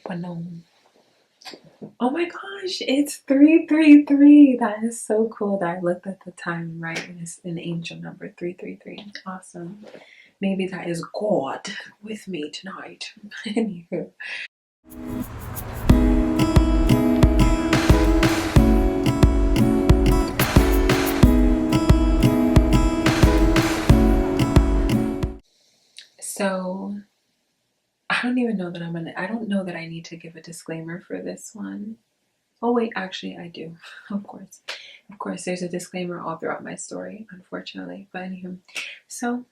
But no. Oh my gosh, it's 333. That is so cool that I looked at the time right, and it's an angel number 333. Awesome. Maybe that is God with me tonight. Anywho. So I don't even know that I don't know that I need to give a disclaimer for this one. Oh wait, actually I do. Of course. Of course, there's a disclaimer all throughout my story, unfortunately. But anywho. So,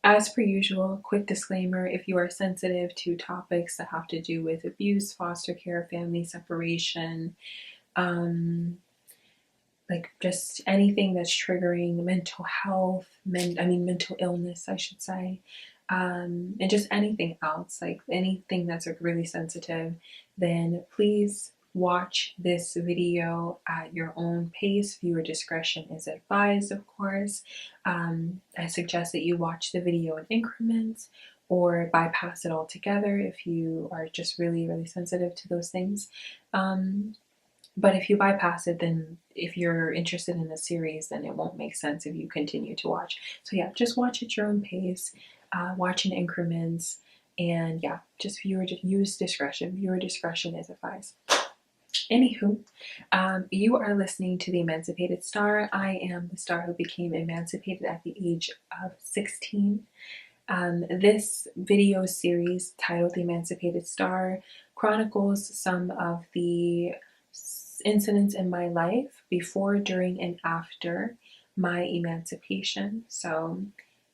as per usual, quick disclaimer: if you are sensitive to topics that have to do with abuse, foster care, family separation, like just anything that's triggering mental health, mental illness, I should say, and just anything else, like anything that's like really sensitive, then please watch this video at your own pace. Viewer discretion is advised, of course. I suggest that you watch the video in increments or bypass it altogether if you are just really, really sensitive to those things. But if you bypass it, then if you're interested in the series, then it won't make sense if you continue to watch. So yeah, just watch at your own pace, watch in increments, and yeah, just use discretion. Viewer discretion is advised. Anywho, you are listening to the Emancipated Star. I am the star who became emancipated at the age of 16. This video series, titled The Emancipated Star, chronicles some of the incidents in my life before, during, and after my emancipation. So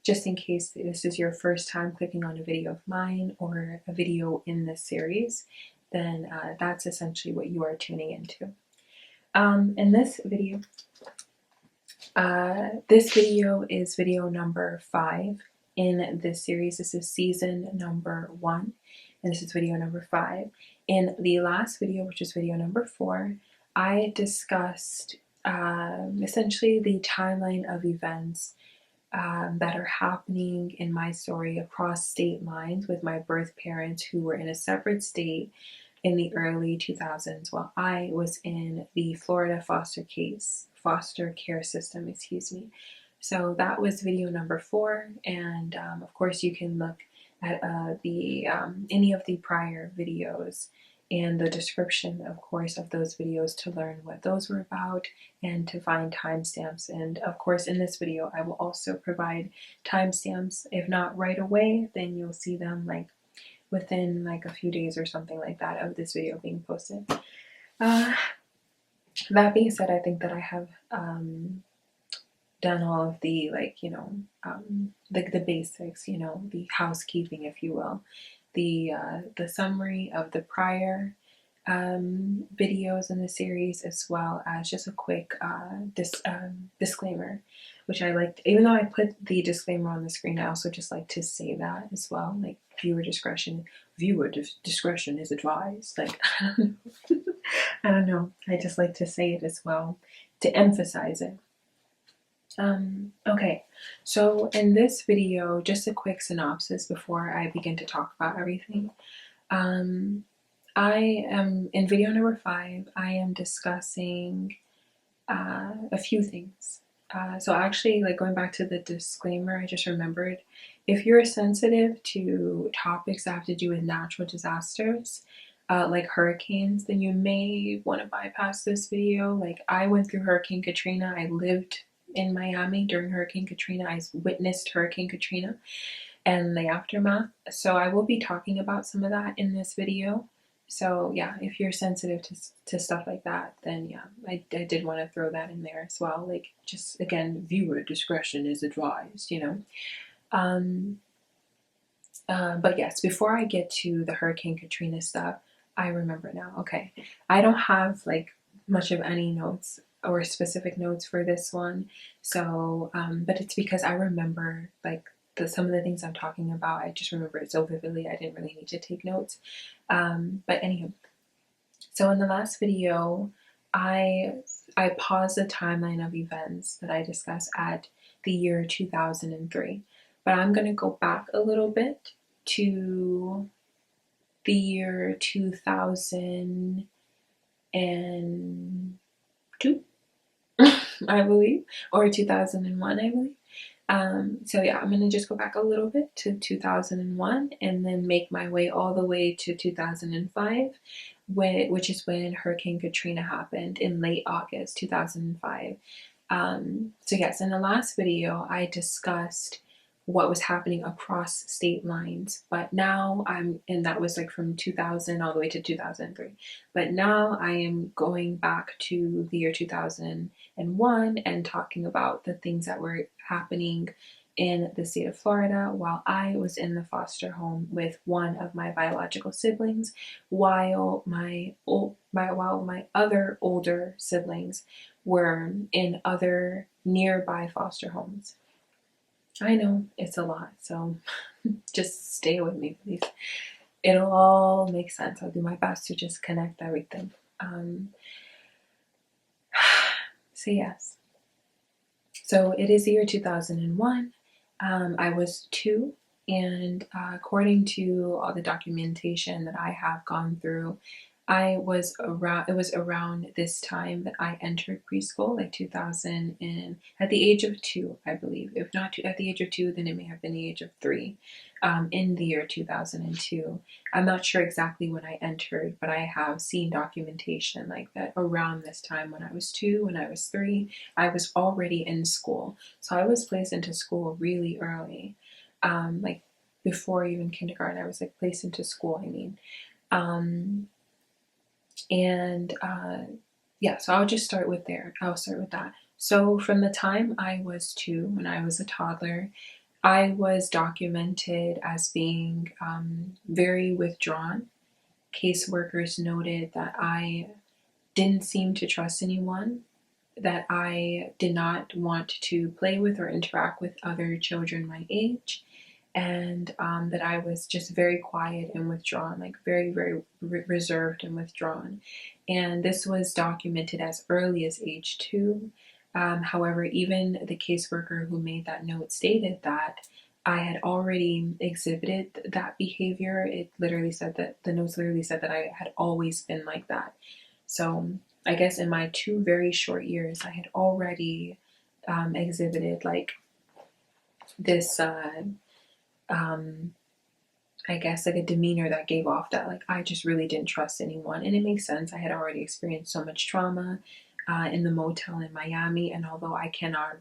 just in case this is your first time clicking on a video of mine or a video in this series, then that's essentially what you are tuning into. In this video is video number 5 in this series. This is season number 1, and this is video number 5. In the last video, which is video number 4, I discussed essentially the timeline of events that are happening in my story across state lines with my birth parents, who were in a separate state in the early 2000s while I was in the Florida foster care system, excuse me. So that was video number 4, and of course you can look at any of the prior videos and the description, of course, of those videos to learn what those were about and to find timestamps. And of course, in this video, I will also provide timestamps. If not right away, then you'll see them like within like a few days or something like that of this video being posted. That being said, I think that I have done all of the the basics, the housekeeping, if you will, the summary of the prior videos in the series, as well as just a quick disclaimer, which I liked. Even though I put the disclaimer on the screen, I also just like to say that as well, like viewer discretion is advised. Like I don't know, I just like to say it as well to emphasize it. Okay, so in this video, just a quick synopsis before I begin to talk about everything. I am in video number 5. I am discussing a few things. So actually, like going back to the disclaimer, I just remembered, if you're sensitive to topics that have to do with natural disasters, like hurricanes, then you may want to bypass this video. Like I went through Hurricane Katrina. I lived in Miami during Hurricane Katrina. I witnessed Hurricane Katrina and the aftermath. So I will be talking about some of that in this video. So yeah, if you're sensitive to stuff like that, then yeah, I did want to throw that in there as well. Like, just again, viewer discretion is advised, But yes, before I get to the Hurricane Katrina stuff, I remember now. Okay, I don't have like much of any notes or specific notes for this one. So, but it's because I remember like some of the things I'm talking about. I just remember it so vividly. I didn't really need to take notes. But anywho, so in the last video, I paused the timeline of events that I discussed at the year 2003. But I'm going to go back a little bit to the year 2002, I believe, or 2001, I believe. So yeah, I'm gonna just go back a little bit to 2001 and then make my way all the way to 2005, which is when Hurricane Katrina happened in late August 2005. So yes, in the last video, I discussed what was happening across state lines, but now and that was like from 2000 all the way to 2003. But now I am going back to the year 2001 and talking about the things that were happening in the state of Florida while I was in the foster home with one of my biological siblings, while my other older siblings were in other nearby foster homes. I know it's a lot, so just stay with me, please. It'll all make sense. I'll do my best to just connect everything. So yes. So it is the year 2001. I was 2, and according to all the documentation that I have gone through, it was around this time that I entered preschool, like 2000, and at the age of 2, I believe. If not at the age of 2, then it may have been the age of 3, in the year 2002. I'm not sure exactly when I entered, but I have seen documentation like that around this time when I was 2, when I was 3, I was already in school. So I was placed into school really early, like before even kindergarten. I was like placed into school, I mean. Yeah, so I'll just start with there. I'll start with that. So from the time I was 2, when I was a toddler, I was documented as being very withdrawn. Caseworkers noted that I didn't seem to trust anyone, that I did not want to play with or interact with other children my age, and that I was just very quiet and withdrawn, like very, very reserved and withdrawn. And this was documented as early as age 2. However, even the caseworker who made that note stated that I had already exhibited that behavior. It literally said that the notes literally said that I had always been like that. So I guess in my 2 very short years, I had already exhibited like this I guess like a demeanor that gave off that like I just really didn't trust anyone. And it makes sense. I had already experienced so much trauma in the motel in Miami, and although I cannot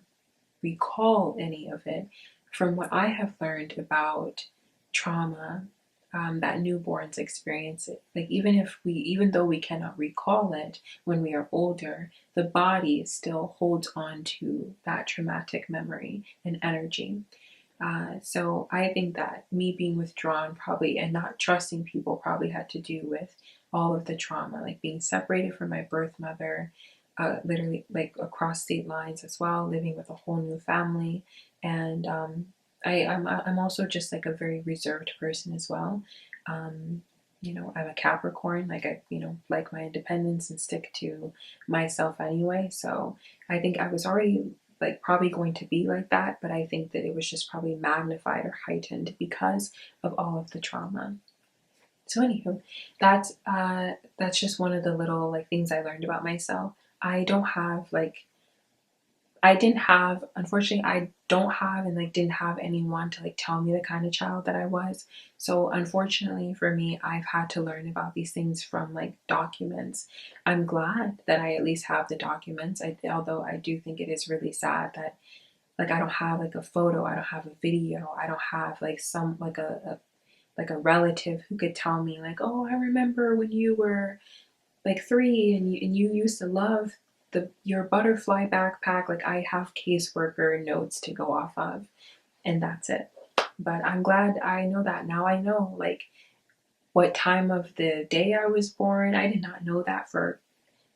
recall any of it, from what I have learned about trauma that newborns experience it, like even though we cannot recall it when we are older, the body still holds on to that traumatic memory and energy. So I think that me being withdrawn probably and not trusting people probably had to do with all of the trauma, like being separated from my birth mother, literally like across state lines as well, living with a whole new family. And I'm also just like a very reserved person as well. I'm a Capricorn, like I, like my independence and stick to myself anyway. So I think I was already like probably going to be like that, but I think that it was just probably magnified or heightened because of all of the trauma. So anywho, that's just one of the little like things I learned about myself. I don't have like unfortunately, I don't have and like didn't have anyone to like tell me the kind of child that I was. So unfortunately for me, I've had to learn about these things from like documents. I'm glad that I at least have the documents. Although I do think it is really sad that like I don't have like a photo, I don't have a video, I don't have like some like a relative who could tell me like, oh, I remember when you were like 3 and you used to love your butterfly backpack. Like I have caseworker notes to go off of, and that's it. But I'm glad I know that now. I know like what time of the day I was born. I did not know that for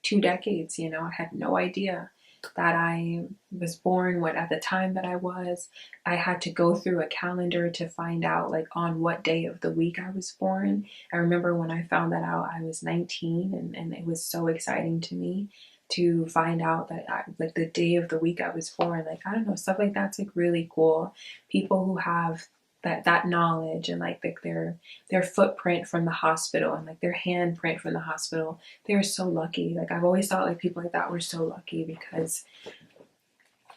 2 decades. I had no idea that I was born, what at the time that I was. I had to go through a calendar to find out like on what day of the week I was born. I remember when I found that out, I was 19, and it was so exciting to me to find out that like the day of the week I was born. Like I don't know, stuff like that's like really cool. People who have that knowledge, and like their footprint from the hospital, and like their handprint from the hospital. They're so lucky. Like I've always thought like people like that were so lucky, because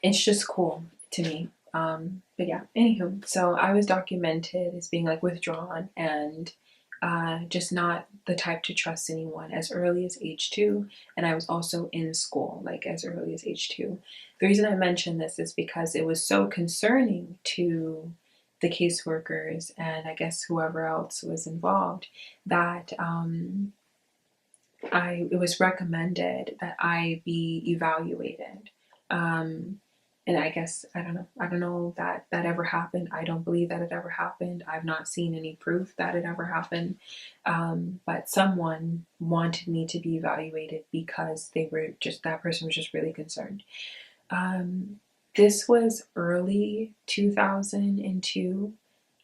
it's just cool to me. But yeah, anywho, so I was documented as being like withdrawn, and just not the type to trust anyone as early as age 2. And I was also in school like as early as age 2. The reason I mention this is because it was so concerning to the caseworkers, and I guess whoever else was involved, that it was recommended that I be evaluated. Um, and I guess I don't know that that ever happened. I don't believe that it ever happened. I've not seen any proof that it ever happened. But someone wanted me to be evaluated because that person was just really concerned. This was early 2002.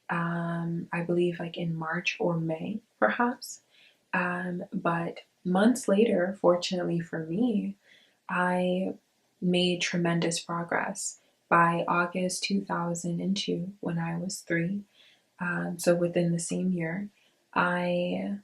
I believe like in March or May, perhaps. But months later, fortunately for me, I made tremendous progress. By August 2002, when I was 3, so within the same year, I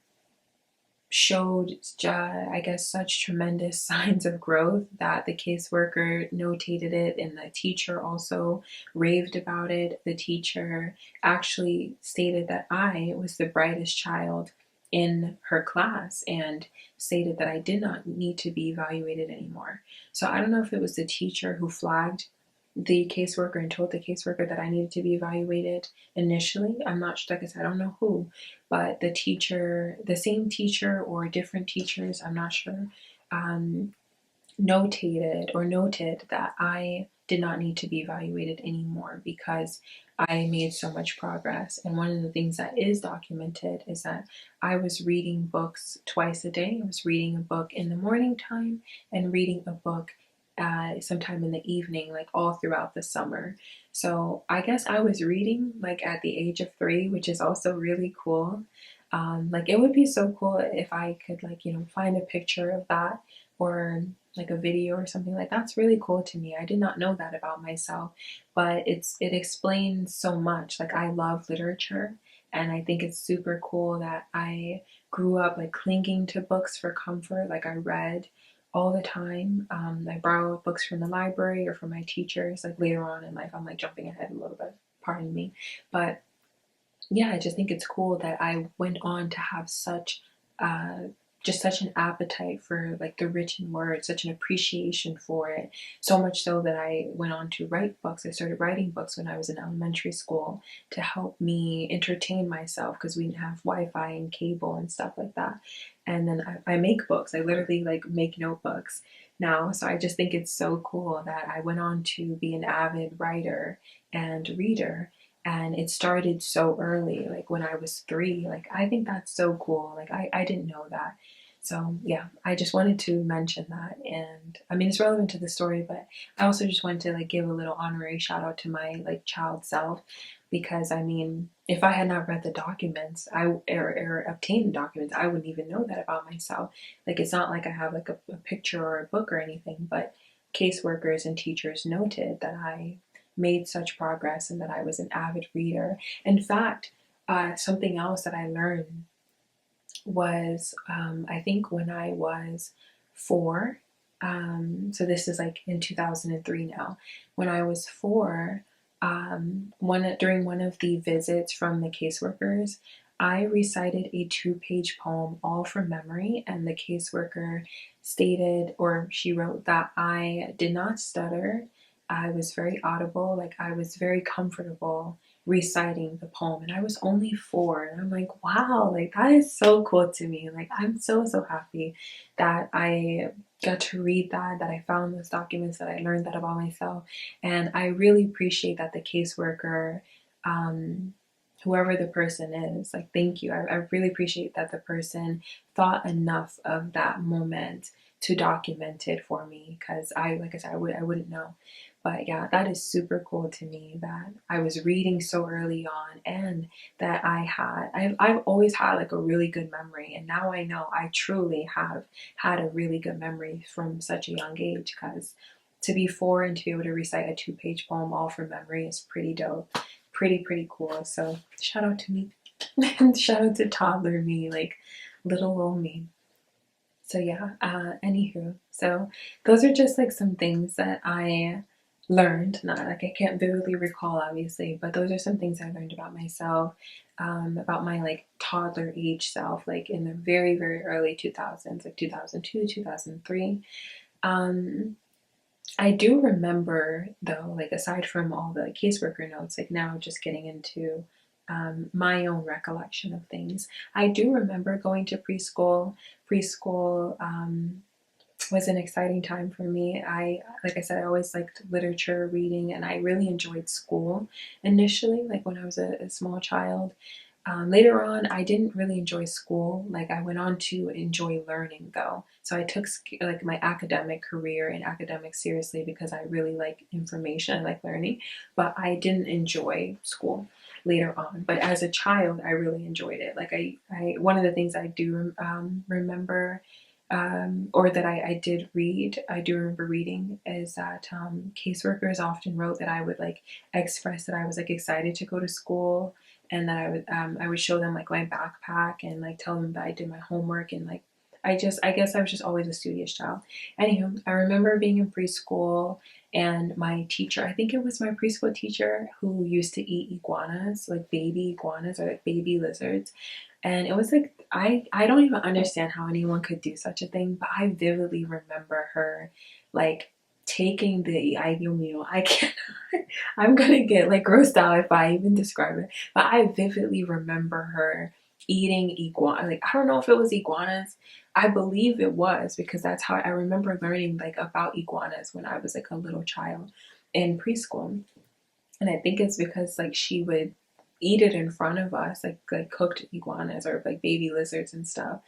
showed, I guess, such tremendous signs of growth that the caseworker notated it, and the teacher also raved about it. The teacher actually stated that I was the brightest child in her class, and stated that I did not need to be evaluated anymore. So I don't know if it was the teacher who flagged the caseworker and told the caseworker that I needed to be evaluated initially. I'm not sure, like I said, I don't know who, but the teacher, the same teacher or different teachers, I'm not sure, noted that I did not need to be evaluated anymore because I made so much progress. And one of the things that is documented is that I was reading books twice a day. I was reading a book in the morning time and reading a book sometime in the evening, like all throughout the summer. So I guess I was reading like at the age of 3, which is also really cool. Like it would be so cool if I could like, find a picture of that, or like a video or something. Like that's really cool to me. I did not know that about myself, but it explains so much. Like I love literature, and I think it's super cool that I grew up like clinging to books for comfort. Like I read all the time. I borrow books from the library or from my teachers. Like later on in life, I'm like jumping ahead a little bit, pardon me. But yeah, I just think it's cool that I went on to have uh, just such an appetite for like the written word, such an appreciation for it. So much so that I went on to write books. I started writing books when I was in elementary school to help me entertain myself, because we didn't have Wi-Fi and cable and stuff like that. And then I make books. I literally like make notebooks now. So I just think it's so cool that I went on to be an avid writer and reader. And it started so early, like when I was 3. Like I think that's so cool. Like I didn't know that. So yeah, I just wanted to mention that. And I mean, it's relevant to the story, but I also just wanted to like give a little honorary shout out to my like child self, because I mean, if I had not read the documents, or obtained the documents, I wouldn't even know that about myself. Like it's not like I have like a picture or a book or anything, but caseworkers and teachers noted that I made such progress and that I was an avid reader. In fact, something else that I learned was, I think when I was 4, so this is like in 2003 now, when I was 4, during one of the visits from the caseworkers, I recited a 2-page poem all from memory, and the caseworker stated, or she wrote, that I did not stutter. I was very audible, like I was very comfortable reciting the poem, and I was only 4. And I'm like, wow, like that is so cool to me. Like I'm so happy that I got to read that I found those documents, that I learned that about myself. And I really appreciate that the caseworker, whoever the person is, like thank you. I really appreciate that the person thought enough of that moment to document it for me, because like I said, I wouldn't know. But yeah, that is super cool to me that I was reading so early on, and that I've always had like a really good memory, and now I know I truly have had a really good memory from such a young age, because to be 4 and to be able to recite a 2-page poem all from memory is pretty dope. pretty cool. So shout out to me. Shout out to toddler me, like little old me. So yeah, anywho, so those are just like some things that I learned. Not like I can't vividly recall, obviously, but those are some things I learned about myself, about my like toddler age self, like in the very early 2000s, like 2002, 2003. Um, I do remember though, like aside from all the caseworker notes, like now just getting into my own recollection of things. I do remember going to preschool. Preschool was an exciting time for me. Like I said, I always liked literature, reading, and I really enjoyed school initially, like when I was a small child. Later on, I didn't really enjoy school. Like I went on to enjoy learning though. So I took like my academic career and academics seriously because I really like information, I like learning, but I didn't enjoy school later on. But as a child, I really enjoyed it. Like one of the things I do remember, or that I did read, I do remember reading, is that caseworkers often wrote that I would like express that I was like excited to go to school, and that I would show them like my backpack and like tell them that I did my homework, and like I guess I was just always a studious child. Anywho, I remember being in preschool and my teacher, I think it was my preschool teacher, who used to eat iguanas, like baby iguanas or like baby lizards. And it was like I don't even understand how anyone could do such a thing, but I vividly remember her like taking the ideal meal. I can't I'm gonna get like grossed out if I even describe it. But I vividly remember her eating iguana. Like I don't know if it was iguanas. I believe it was, because that's how I remember learning like about iguanas when I was like a little child in preschool. And I think it's because like she would eat it in front of us, like cooked iguanas or like baby lizards and stuff.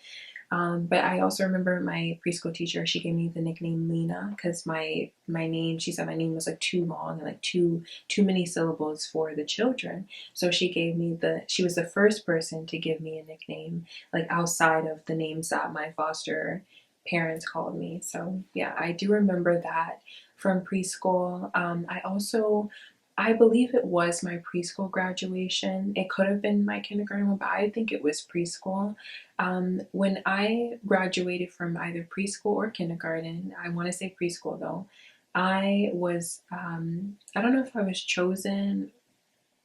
But I also remember my preschool teacher, she gave me the nickname Lena because my name, she said my name was like too long and like too many syllables for the children. So she gave me she was the first person to give me a nickname like outside of the names that my foster parents called me. So yeah, I do remember that from preschool. I believe it was my preschool graduation. It could have been my kindergarten one, but I think it was preschool. When I graduated from either preschool or kindergarten, I want to say preschool though, I was, I don't know if I was chosen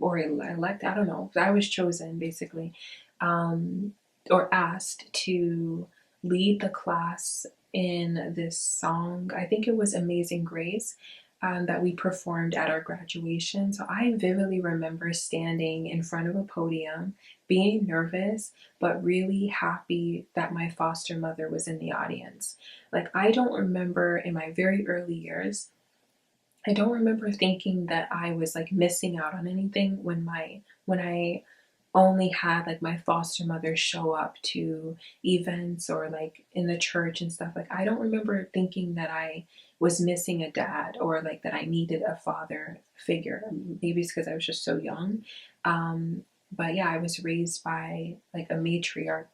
or elected, I don't know. I was chosen basically, um, or asked to lead the class in this song. I think it was Amazing Grace. That we performed at our graduation. So I vividly remember standing in front of a podium, being nervous, but really happy that my foster mother was in the audience. Like, I don't remember in my very early years, I don't remember thinking that I was like missing out on anything when I only had like my foster mother show up to events or like in the church and stuff. Like I don't remember thinking that I was missing a dad or like that I needed a father figure. Maybe it's because I was just so young. But yeah, I was raised by like a matriarch,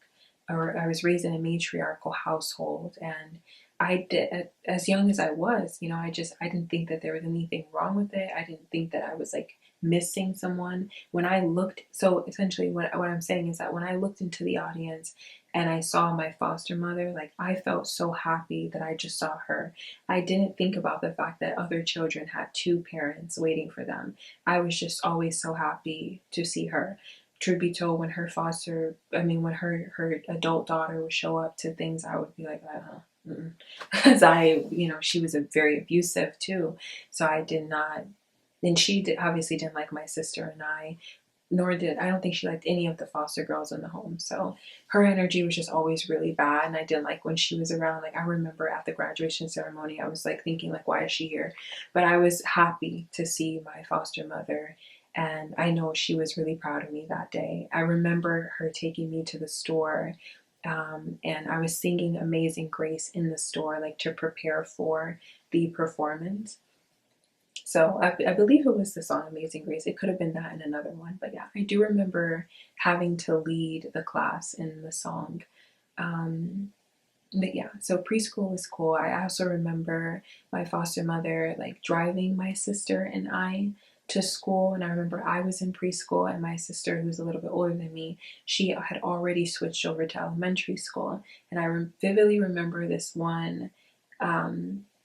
or I was raised in a matriarchal household, and I did, as young as I was, I didn't think that there was anything wrong with it. I didn't think that I was like missing someone. When I looked, so essentially what I'm saying is that when I looked into the audience and I saw my foster mother, like I felt so happy that I just saw her. I didn't think about the fact that other children had two parents waiting for them. I was just always so happy to see her. Truth be told, when when her adult daughter would show up to things, I would be like, because she was a very abusive too. So I did not, and obviously didn't like my sister and I, I don't think she liked any of the foster girls in the home. So her energy was just always really bad. And I didn't like when she was around. Like I remember at the graduation ceremony, I was like thinking like, why is she here? But I was happy to see my foster mother. And I know she was really proud of me that day. I remember her taking me to the store, and I was singing Amazing Grace in the store, like to prepare for the performance. So I believe it was the song Amazing Grace. It could have been that and another one. But yeah, I do remember having to lead the class in the song. But yeah, so preschool was cool. I also remember my foster mother like driving my sister and I to school, and I remember I was in preschool, and my sister, who's a little bit older than me, she had already switched over to elementary school. And I vividly remember this one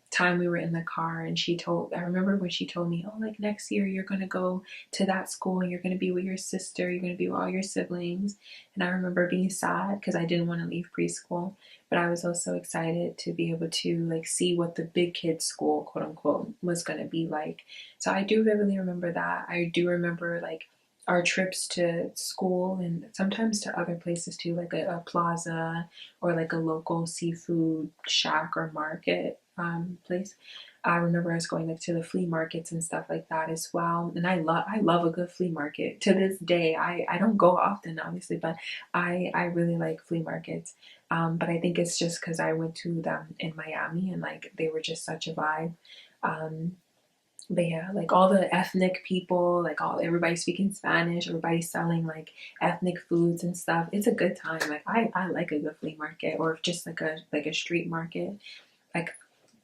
time we were in the car, and I remember when she told me, oh, like next year you're gonna go to that school and you're gonna be with your sister, you're gonna be with all your siblings. And I remember being sad because I didn't want to leave preschool, but I was also excited to be able to like see what the big kids school, quote unquote, was gonna be like. So I do vividly remember that. I do remember like our trips to school and sometimes to other places too, like a plaza or like a local seafood shack or market place. I remember us going like to the flea markets and stuff like that as well. And I love a good flea market. To this day, I don't go often obviously, but I really like flea markets. But I think it's just because I went to them in Miami and like they were just such a vibe. Um, but yeah, like all the ethnic people, like everybody speaking Spanish, everybody selling like ethnic foods and stuff. It's a good time. Like I like a good flea market or just like a street market. Like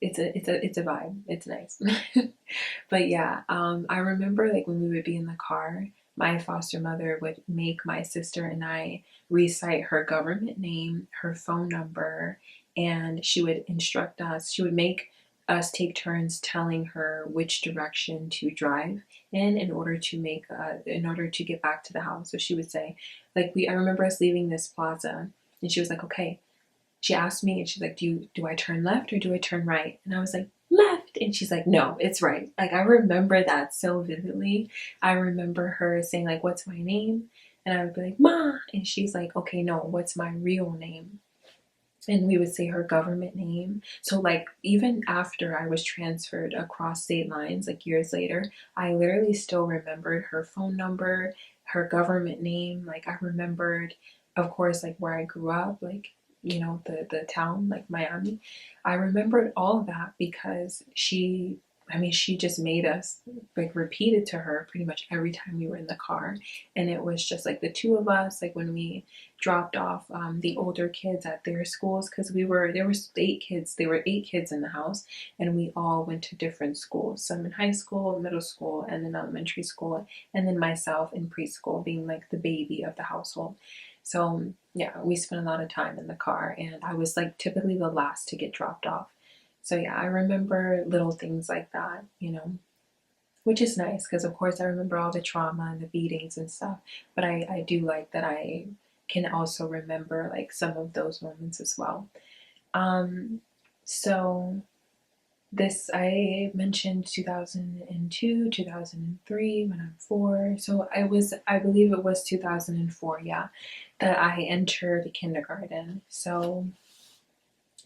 it's a vibe. It's nice. But yeah, I remember like when we would be in the car, my foster mother would make my sister and I recite her government name, her phone number, and she would instruct us. She would make us take turns telling her which direction to drive in order to in order to get back to the house. So she would say, like I remember us leaving this plaza, and she was like, okay. She asked me, and she's like, do I turn left or do I turn right? And I was like, left. And she's like, no, it's right. Like I remember that so vividly. I remember her saying like, what's my name? And I would be like, Ma. And she's like, okay, no, what's my real name? And we would say her government name. So like even after I was transferred across state lines, like years later, I literally still remembered her phone number, her government name. Like I remembered, of course, like where I grew up, like the town, like Miami. I remembered all of that because she just made us like repeat it to her pretty much every time we were in the car. And it was just like the two of us, like when we dropped off the older kids at their schools, because there was 8 kids. There were 8 kids in the house, and we all went to different schools. Some in high school, middle school, and then elementary school, and then myself in preschool, being like the baby of the household. So yeah, we spent a lot of time in the car, and I was like typically the last to get dropped off. So yeah, I remember little things like that, which is nice because of course I remember all the trauma and the beatings and stuff, but I do like that I can also remember like some of those moments as well. Um, so this I mentioned 2002, 2003 when I'm 4. So I believe it was 2004, yeah, that I entered kindergarten. So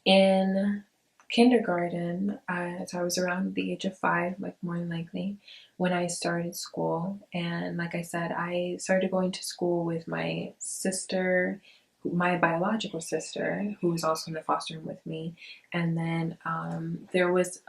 in kindergarten, so I was around the age of 5, like more than likely, when I started school. And like I said, I started going to school with my sister, my biological sister, who was also in the foster home with me. And then there was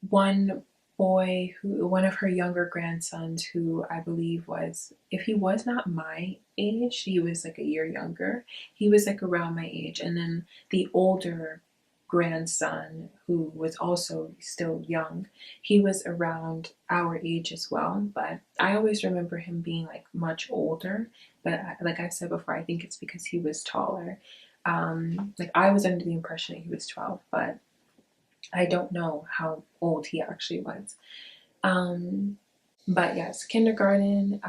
one boy one of her younger grandsons, who I believe was, if he was not my age, he was like a year younger. He was like around my age. And then the older grandson, who was also still young, he was around our age as well. But I always remember him being like much older. But like I said before, I think it's because he was taller. Like I was under the impression that he was 12, but I don't know how old he actually was. Um, but yes, kindergarten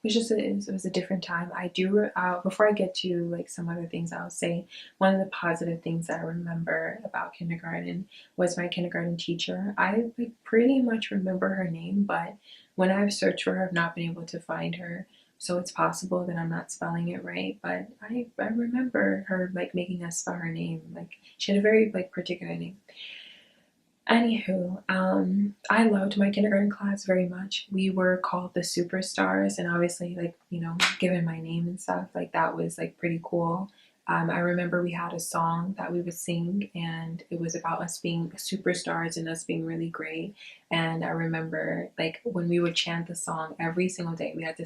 it was a different time. I do before I get to like some other things, I'll say one of the positive things that I remember about kindergarten was my kindergarten teacher. I like pretty much remember her name, but when I've searched for her, I've not been able to find her. So it's possible that I'm not spelling it right, but I remember her like making us spell her name. Like she had a very like particular name. Anywho, I loved my kindergarten class very much. We were called the superstars, and obviously, like, given my name and stuff, like, that was, like, pretty cool. I remember we had a song that we would sing, and it was about us being superstars and us being really great. And I remember, like, when we would chant the song every single day, we had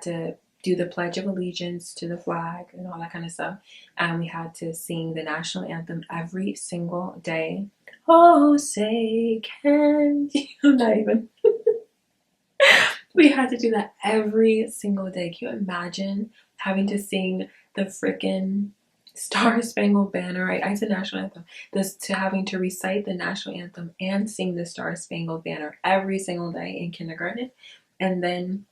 to do the Pledge of Allegiance to the flag and all that kind of stuff. And we had to sing the national anthem every single day. Oh, say can you? I'm not even. We had to do that every single day. Can you imagine having to sing the freaking Star Spangled Banner, right? I said national anthem. This to having to recite the national anthem and sing the Star Spangled Banner every single day in kindergarten. And then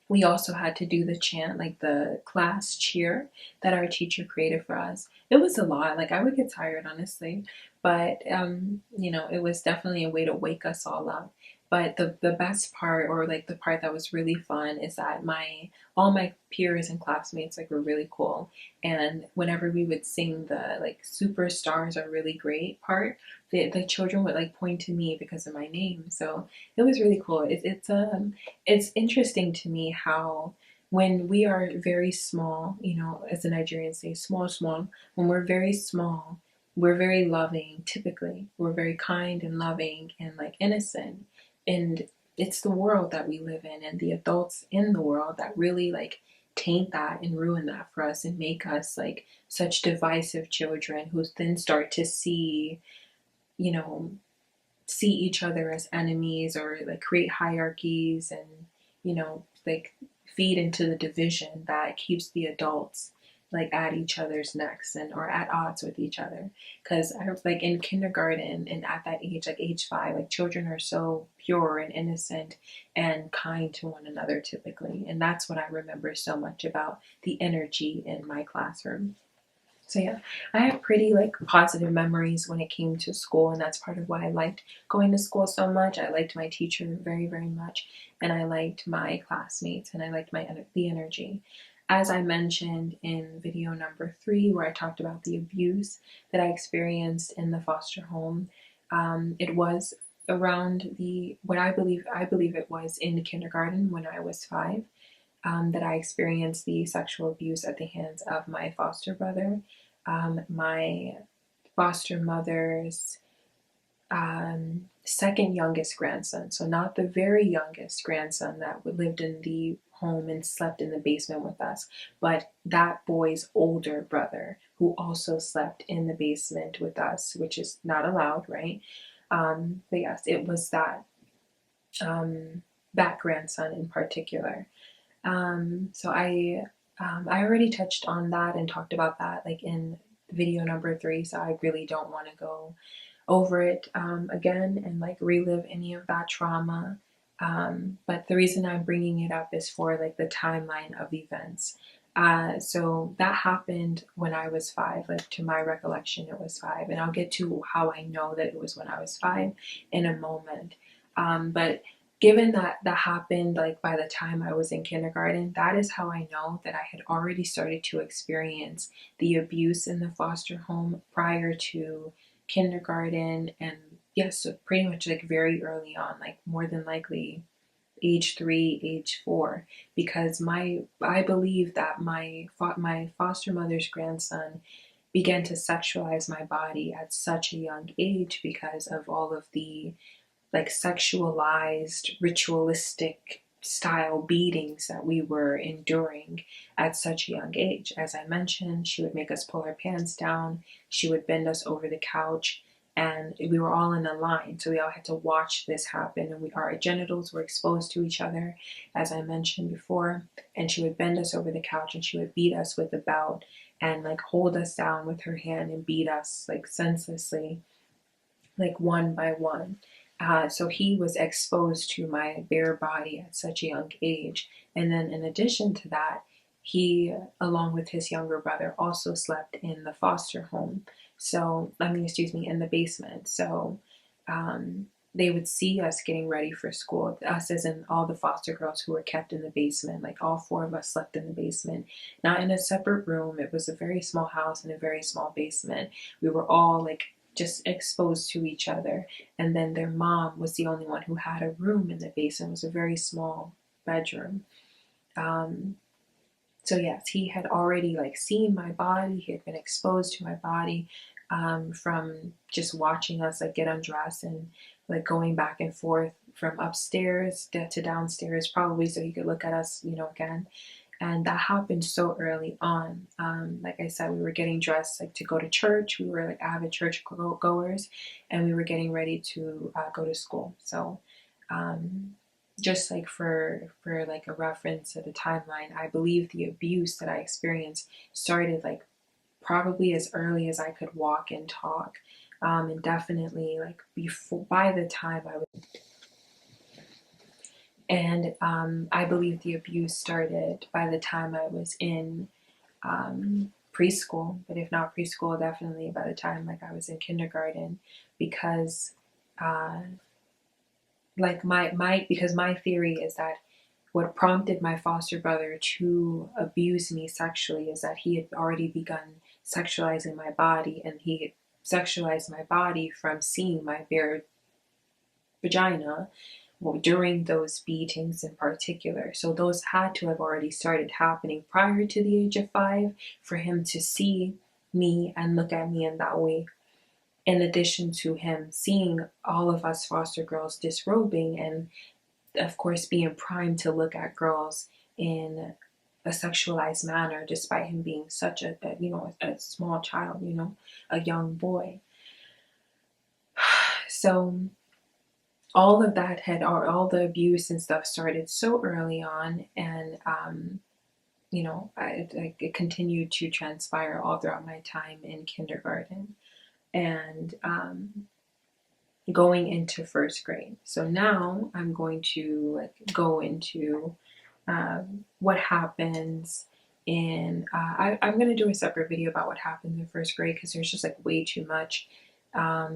we also had to do the chant, like the class cheer that our teacher created for us. It was a lot. Like I would get tired, honestly, but it was definitely a way to wake us all up. But the best part, or like the part that was really fun, is that all my peers and classmates like were really cool. And whenever we would sing the like superstars are really great part, the children would like point to me because of my name. So it was really cool. It's interesting to me how when we are very small, as the Nigerians say, small, small, when we're very small, we're very loving, typically. We're very kind and loving and like innocent. And it's the world that we live in and the adults in the world that really like taint that and ruin that for us and make us like such divisive children who then start to you know, see each other as enemies or like create hierarchies and like feed into the division that keeps the adults like at each other's necks and or at odds with each other. Because I like in kindergarten and at that age, like age 5, like children are so pure and innocent and kind to one another typically, and that's what I remember so much about the energy in my classroom. So yeah, I have pretty like positive memories when it came to school, and that's part of why I liked going to school so much. I liked my teacher very, very much, and I liked my classmates, and I liked the energy. As I mentioned in video number 3, where I talked about the abuse that I experienced in the foster home, it was around what I believe it was in the kindergarten when I was 5. That I experienced the sexual abuse at the hands of my foster brother, my foster mother's second youngest grandson. So not the very youngest grandson that lived in the home and slept in the basement with us, but that boy's older brother who also slept in the basement with us, which is not allowed, right? But yes, it was that grandson in particular. So I already touched on that and talked about that like in video number 3, so I really don't want to go over it again and like relive any of that trauma. But the reason I'm bringing it up is for like the timeline of events. So that happened when I was 5, like to my recollection, it was 5, and I'll get to how I know that it was when I was 5 in a moment. But given that that happened like by the time I was in kindergarten, that is how I know that I had already started to experience the abuse in the foster home prior to kindergarten. And yes, so pretty much like very early on, like more than likely age 3, age 4, because I believe that my foster mother's grandson began to sexualize my body at such a young age because of all of the like sexualized, ritualistic style beatings that we were enduring at such a young age. As I mentioned, she would make us pull our pants down, she would bend us over the couch, and we were all in a line. So we all had to watch this happen, and our genitals were exposed to each other, as I mentioned before. And she would bend us over the couch and she would beat us with a belt and like hold us down with her hand and beat us like senselessly, like one by one. So he was exposed to my bare body at such a young age. And then in addition to that, he, along with his younger brother, also slept in the foster home. So, in the basement. So they would see us getting ready for school, us as in all the foster girls who were kept in the basement. Like all 4 of us slept in the basement, not in a separate room. It was a very small house in a very small basement. We were all like just exposed to each other. And then their mom was the only one who had a room in the basement. It was a very small bedroom. So yes, he had already like seen my body. He had been exposed to my body from just watching us like get undressed and like going back and forth from upstairs to downstairs, probably so he could look at us, again. And that happened so early on. Like I said, we were getting dressed like to go to church. We were like avid church goers, and we were getting ready to go to school. So just like for like a reference of the timeline, I believe the abuse that I experienced started like probably as early as I could walk and talk. And definitely like before, by the time I was, and I believe the abuse started by the time I was in preschool, but if not preschool, definitely by the time like I was in kindergarten, because uh, like because my theory is that what prompted my foster brother to abuse me sexually is that he had already begun sexualizing my body, and he sexualized my body from seeing my bare vagina, well, during those beatings in particular. So those had to have already started happening prior to the age of 5 for him to see me and look at me in that way. In addition to him seeing all of us foster girls disrobing and, of course, being primed to look at girls in a sexualized manner, despite him being such a small child, a young boy. So all of that all the abuse and stuff started so early on, and it continued to transpire all throughout my time in kindergarten and going into first grade. So now I'm going to like go into what happens in I'm going to do a separate video about what happens in first grade, because there's just like way too much.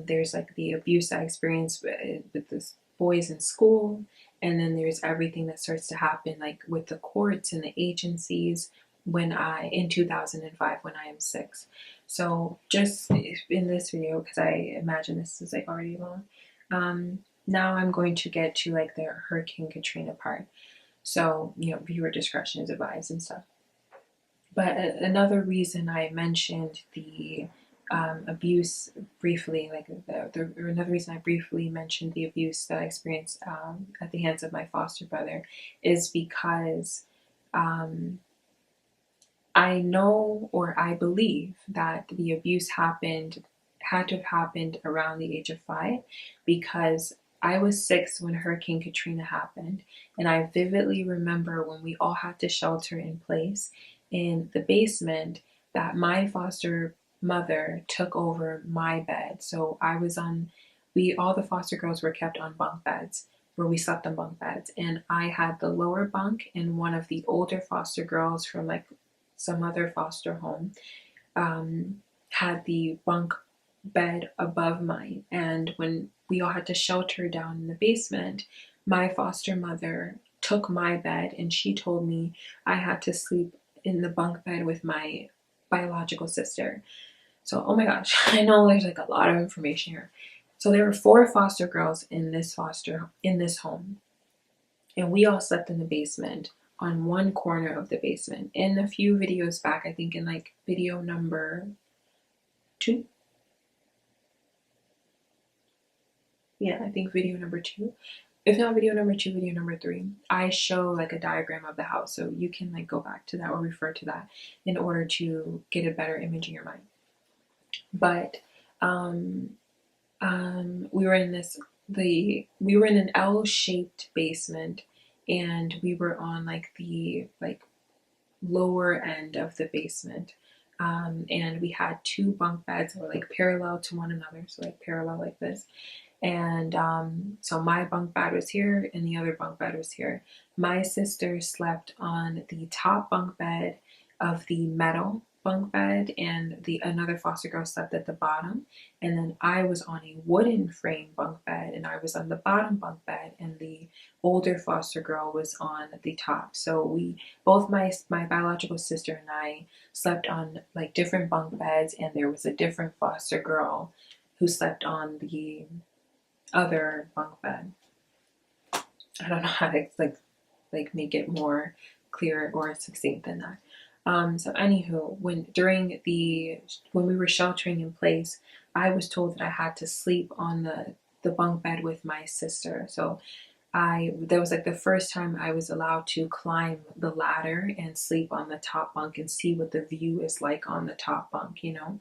There's like the abuse I experienced with the boys in school, and then there's everything that starts to happen like with the courts and the agencies in 2005 when I am 6. So just in this video, because I imagine this is like already long, now I'm going to get to like the Hurricane Katrina part. So, viewer discretion is advised and stuff. But another reason I mentioned the abuse briefly, like another reason I briefly mentioned the abuse that I experienced at the hands of my foster brother is because I know, or I believe, that the abuse had to have happened around the age of 5, because I was 6 when Hurricane Katrina happened, and I vividly remember when we all had to shelter in place in the basement that my foster mother took over my bed. So all the foster girls were kept on bunk beds, where we slept on bunk beds, and I had the lower bunk, and one of the older foster girls from like some other foster home had the bunk bed above mine. And when we all had to shelter down in the basement, my foster mother took my bed, and she told me I had to sleep in the bunk bed with my biological sister. So, oh my gosh, I know there's like a lot of information here. So there were 4 foster girls in this home, and we all slept in the basement on one corner of the basement. In a few videos back, I think in like video number 2. Yeah, I think video number 2. If not video number 2, video number 3, I show like a diagram of the house. So you can like go back to that or refer to that in order to get a better image in your mind. But we were in an L-shaped basement, and we were on like the lower end of the basement, and we had 2 bunk beds that were like parallel to one another, so like parallel like this. And so my bunk bed was here, and the other bunk bed was here. My sister slept on the top bunk bed of the metal bunk bed, and another foster girl slept at the bottom. And then I was on a wooden frame bunk bed, and I was on the bottom bunk bed, and the older foster girl was on the top. So both my biological sister and I slept on like different bunk beds, and there was a different foster girl who slept on the other bunk bed. I don't know how to like make it more clear or succinct than that. So anywho, when we were sheltering in place, I was told that I had to sleep on the bunk bed with my sister. So that was like the first time I was allowed to climb the ladder and sleep on the top bunk and see what the view is like on the top bunk, you know.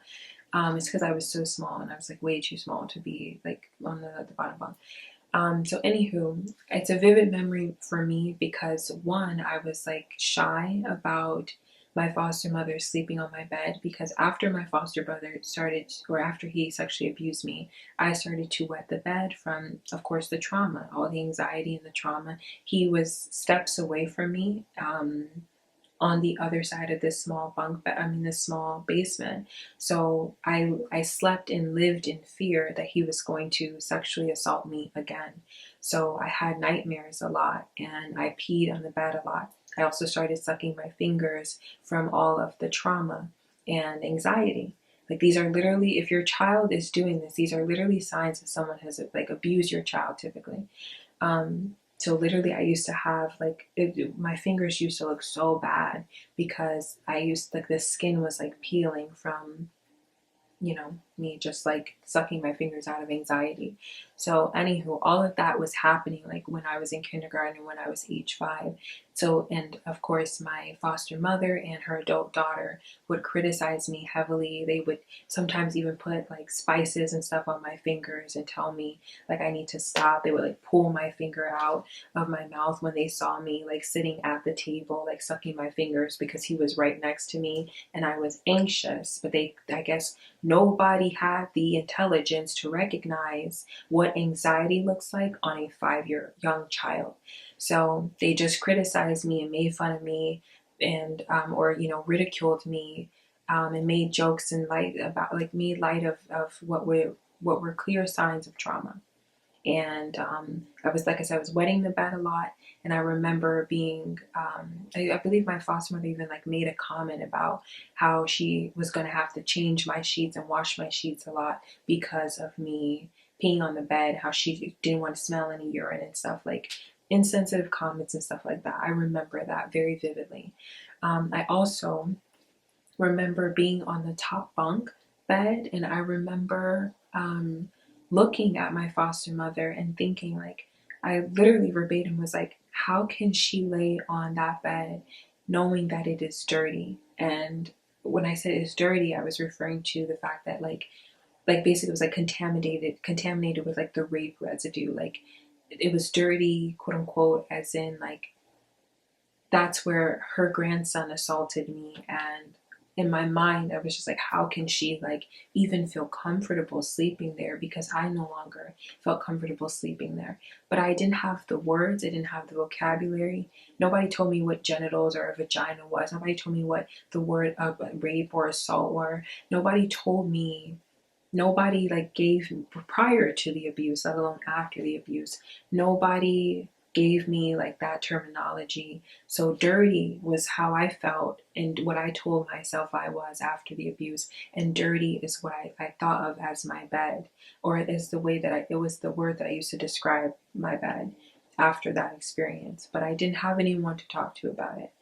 It's because I was so small and I was like way too small to be like on the bottom bunk. So anywho, it's a vivid memory for me because one, I was like shy about my foster mother sleeping on my bed, because after my foster brother started, or after he sexually abused me, I started to wet the bed from, of course, the trauma, all the anxiety and the trauma. He was steps away from me. On the other side of this small bunk bed, I mean this small basement. So I slept and lived in fear that he was going to sexually assault me again. So I had nightmares a lot and I peed on the bed a lot. I also started sucking my fingers from all of the trauma and anxiety. Like these are literally, if your child is doing this, these are literally signs that someone has like abused your child typically. So literally I used to have like my fingers used to look so bad because I used like the skin was like peeling from, you know, me just like sucking my fingers out of anxiety. So anywho, all of that was happening like when I was in kindergarten, when I was age 5. So, and of course my foster mother and her adult daughter would criticize me heavily. They would sometimes even put like spices and stuff on my fingers and tell me like I need to stop. They would like pull my finger out of my mouth when they saw me like sitting at the table like sucking my fingers, because he was right next to me and I was anxious. But they, I guess, nobody had the intelligence to recognize what anxiety looks like on a 5-year young child. So they just criticized me and made fun of me, and or you know, ridiculed me, and made jokes and light about, like, made light of what were clear signs of trauma. And I was, like I said, I was wetting the bed a lot. And I remember being, I believe my foster mother even like made a comment about how she was going to have to change my sheets and wash my sheets a lot because of me peeing on the bed, how she didn't want to smell any urine and stuff, like insensitive comments and stuff like that. I remember that very vividly. I also remember being on the top bunk bed, and I remember looking at my foster mother and thinking, like, I literally verbatim was like, how can she lay on that bed knowing that it is dirty? And when I said it's dirty, I was referring to the fact that like basically it was like contaminated with like the rape residue. Like it was dirty, quote unquote, as in like that's where her grandson assaulted me. And in my mind I was just like, how can she like even feel comfortable sleeping there, because I no longer felt comfortable sleeping there. But I didn't have the words, I didn't have the vocabulary. Nobody told me what genitals or a vagina was. Nobody told me what the word of rape or assault were. Nobody told me. Nobody like gave, prior to the abuse, let alone after the abuse, nobody gave me like that terminology. So dirty was how I felt and what I told myself I was after the abuse. And dirty is what I thought of as my bed, or is the way that it was the word that I used to describe my bed after that experience. But I didn't have anyone to talk to about it.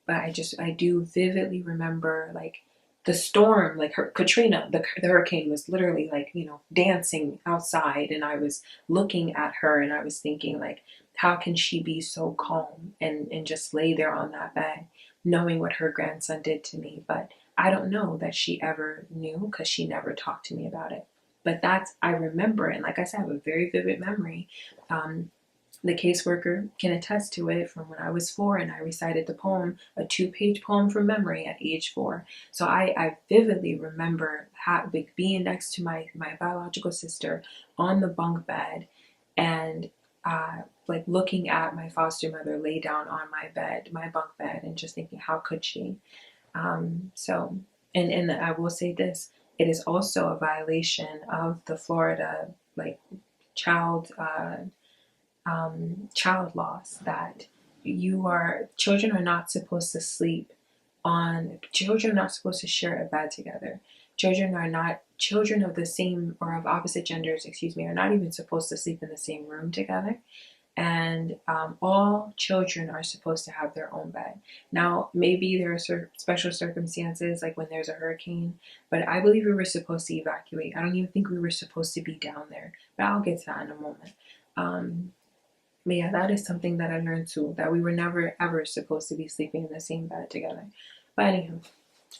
But I do vividly remember like the storm, like Katrina, the hurricane was literally like, you know, dancing outside, and I was looking at her and I was thinking like, how can she be so calm and just lay there on that bed, knowing what her grandson did to me? But I don't know that she ever knew because she never talked to me about it. But that's, I remember, and like I said, I have a very vivid memory. The caseworker can attest to it from when I was 4 and I recited the poem, a 2-page poem from memory at age 4. So I vividly remember like being next to my biological sister on the bunk bed, and like looking at my foster mother lay down on my bed, my bunk bed, and just thinking, how could she? So, and I will say this, it is also a violation of the Florida like child child laws that children are not supposed to sleep on, children are not supposed to share a bed together. Children of the same or of opposite genders, excuse me, are not even supposed to sleep in the same room together. And all children are supposed to have their own bed. Now, maybe there are special circumstances like when there's a hurricane, but I believe we were supposed to evacuate. I don't even think we were supposed to be down there, but I'll get to that in a moment. But yeah, that is something that I learned too, that we were never ever supposed to be sleeping in the same bed together. But anywho,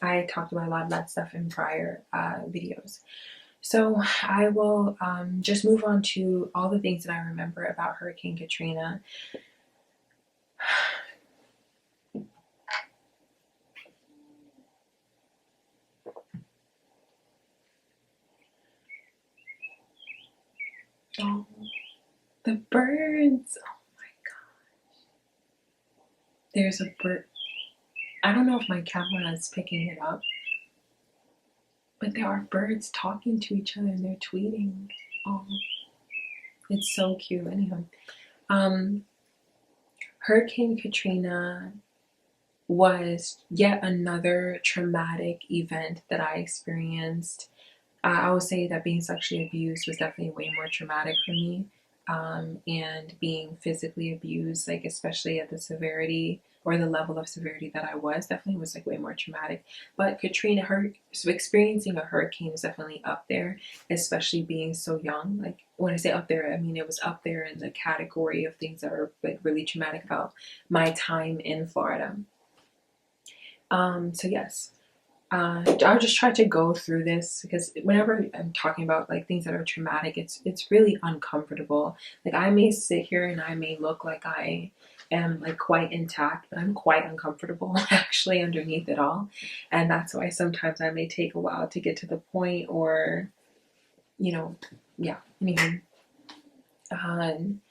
I talked about a lot of that stuff in prior videos. So I will just move on to all the things that I remember about Hurricane Katrina. Oh, the birds. Oh my gosh. There's a bird. I don't know if my camera is picking it up, but there are birds talking to each other and they're tweeting. Oh, it's so cute. Anyhow, um, Hurricane Katrina was yet another traumatic event that I experienced. I would say that being sexually abused was definitely way more traumatic for me. And being physically abused, like especially at the severity or the level of severity that I was, definitely was like way more traumatic. But Katrina, so experiencing a hurricane is definitely up there, especially being so young. Like when I say up there, I mean it was up there in the category of things that are like really traumatic about my time in Florida. So yes, I'll just try to go through this because whenever I'm talking about like things that are traumatic, it's really uncomfortable. Like I may sit here and I may look like I am like quite intact, but I'm quite uncomfortable actually underneath it all, and that's why sometimes I may take a while to get to the point, or you know, yeah. Anyway, um,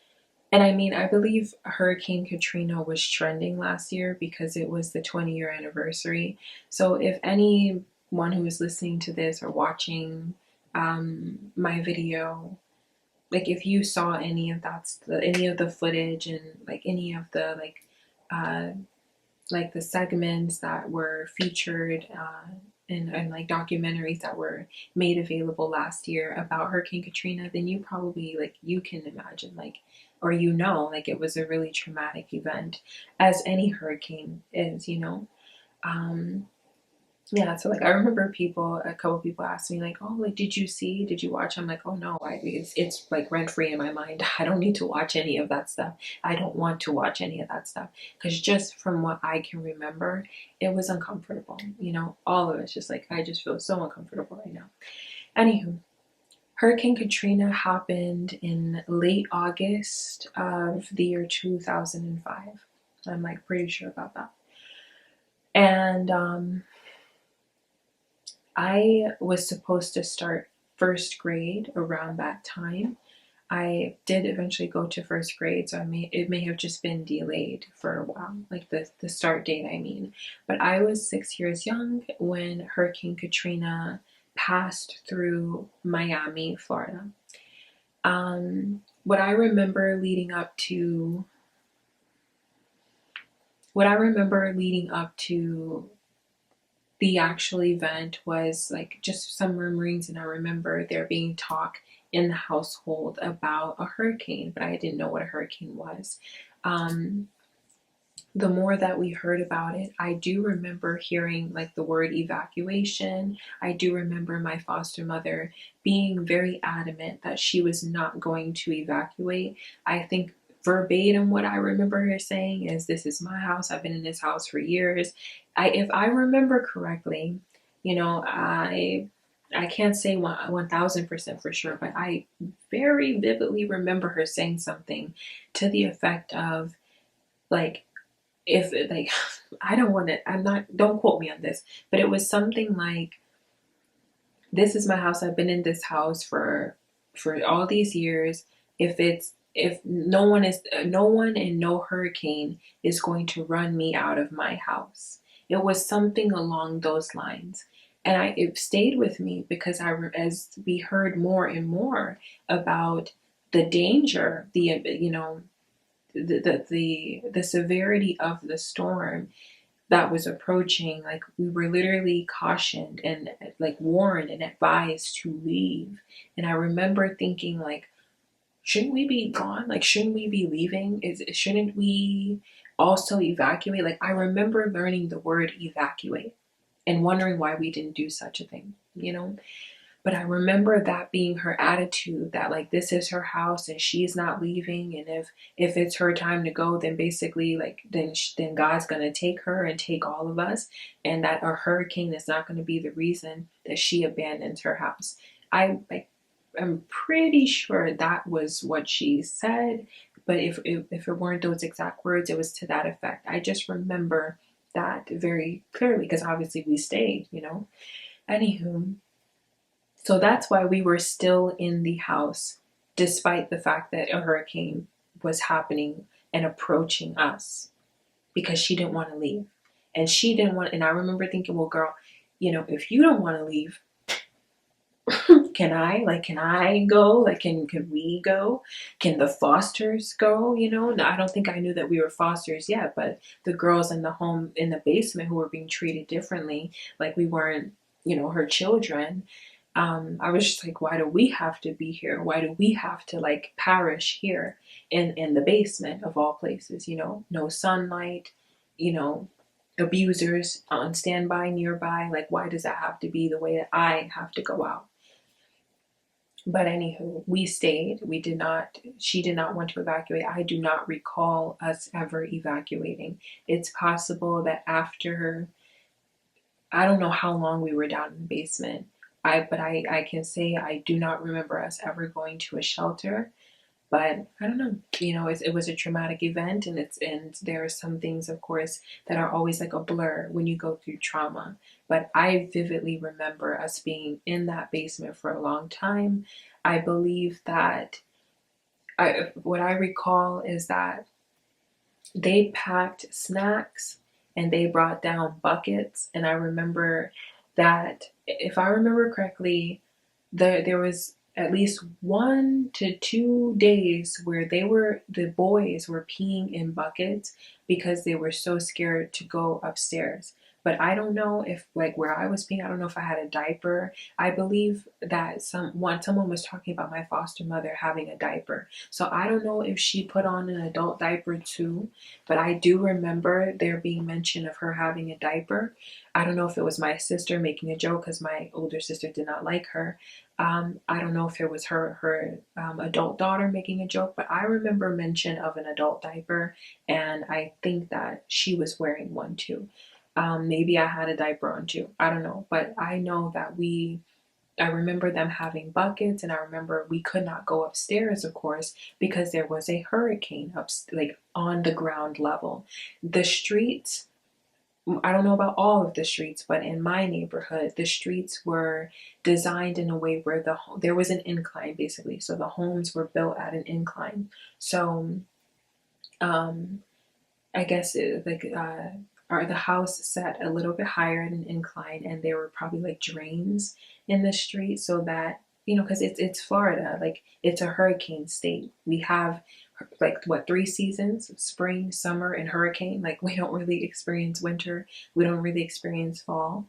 and I mean, I believe Hurricane Katrina was trending last year because it was the 20-year anniversary. So if anyone who is listening to this or watching my video, like if you saw any of any of the footage and like any of the uh, like the segments that were featured and like documentaries that were made available last year about Hurricane Katrina, then you probably like you can imagine like or you know like it was a really traumatic event, as any hurricane is, you know. Um, yeah, so like I remember a couple people asked me like, "Oh, like did you watch?" I'm like, "Oh no, it's like rent free in my mind. I don't need to watch any of that stuff. I don't want to watch any of that stuff because just from what I can remember, it was uncomfortable. You know, all of it's just like I just feel so uncomfortable right now." Anywho, Hurricane Katrina happened in late August of the year 2005. I'm like pretty sure about that, and I was supposed to start first grade around that time. I did eventually go to first grade, so it may have just been delayed for a while, like the start date, I mean. But I was 6 years young when Hurricane Katrina passed through Miami, Florida. What I remember leading up to the actual event was like just some murmurings, and I remember there being talk in the household about a hurricane, but I didn't know what a hurricane was. Um, the more that we heard about it, I do remember hearing like the word evacuation. I do remember my foster mother being very adamant that she was not going to evacuate. I think verbatim what I remember her saying is, "This is my house. I've been in this house for years." If I remember correctly, you know, I can't say 1000% for sure, but I very vividly remember her saying something to the effect of like, if like I don't want to, I'm not, don't quote me on this, but it was something like, "This is my house. I've been in this house for all these years. If no one and no hurricane is going to run me out of my house." It was something along those lines. And it stayed with me because as we heard more and more about the danger, the severity of the storm that was approaching, like we were literally cautioned and like warned and advised to leave. And I remember thinking like, shouldn't we be gone? Like, shouldn't we be leaving? Shouldn't we also evacuate? Like, I remember learning the word evacuate and wondering why we didn't do such a thing, you know? But I remember that being her attitude, that like this is her house and she's not leaving, and if it's her time to go, then basically like then God's gonna take her and take all of us, and that a hurricane is not gonna be the reason that she abandons her house. I'm pretty sure that was what she said, but if it weren't those exact words, it was to that effect. I just remember that very clearly because obviously we stayed, you know. Anywho, so that's why we were still in the house despite the fact that a hurricane was happening and approaching us, because she didn't want to leave. And she didn't want, and I remember thinking, well, girl, you know, if you don't want to leave, can I? Like, can I go? Like, can we go? Can the Fosters go? You know, no, I don't think I knew that we were Fosters yet, but the girls in the home in the basement who were being treated differently, like we weren't, you know, her children. I was just like, why do we have to be here? Why do we have to like parish here in the basement of all places? You know, no sunlight, you know, abusers on standby nearby. Like, why does that have to be the way that I have to go out? But anywho, we stayed. We did not, she did not want to evacuate. I do not recall us ever evacuating. It's possible that after, I don't know how long we were down in the basement. But I can say I do not remember us ever going to a shelter. But I don't know, you know, it was a traumatic event, and there are some things, of course, that are always like a blur when you go through trauma. But I vividly remember us being in that basement for a long time. I believe that what I recall is that they packed snacks and they brought down buckets, and I remember that, if I remember correctly, there was at least 1 to 2 days where the boys were peeing in buckets because they were so scared to go upstairs. But I don't know if, like, where I was peeing, I don't know if I had a diaper. I believe that someone was talking about my foster mother having a diaper. So I don't know if she put on an adult diaper too, but I do remember there being mention of her having a diaper. I don't know if it was my sister making a joke because my older sister did not like her. I don't know if it was her adult daughter making a joke, but I remember mention of an adult diaper, and I think that she was wearing one too. Maybe I had a diaper on too. I don't know, but I know that I remember them having buckets, and I remember we could not go upstairs, of course, because there was a hurricane up, like on the ground level. The streets, I don't know about all of the streets, but in my neighborhood, the streets were designed in a way where there was an incline basically. So the homes were built at an incline. So um, I guess or the house set a little bit higher at an incline, and there were probably like drains in the street so that, you know, because it's Florida, like it's a hurricane state. We have like what, 3 seasons: spring, summer, and hurricane. Like we don't really experience winter, we don't really experience fall,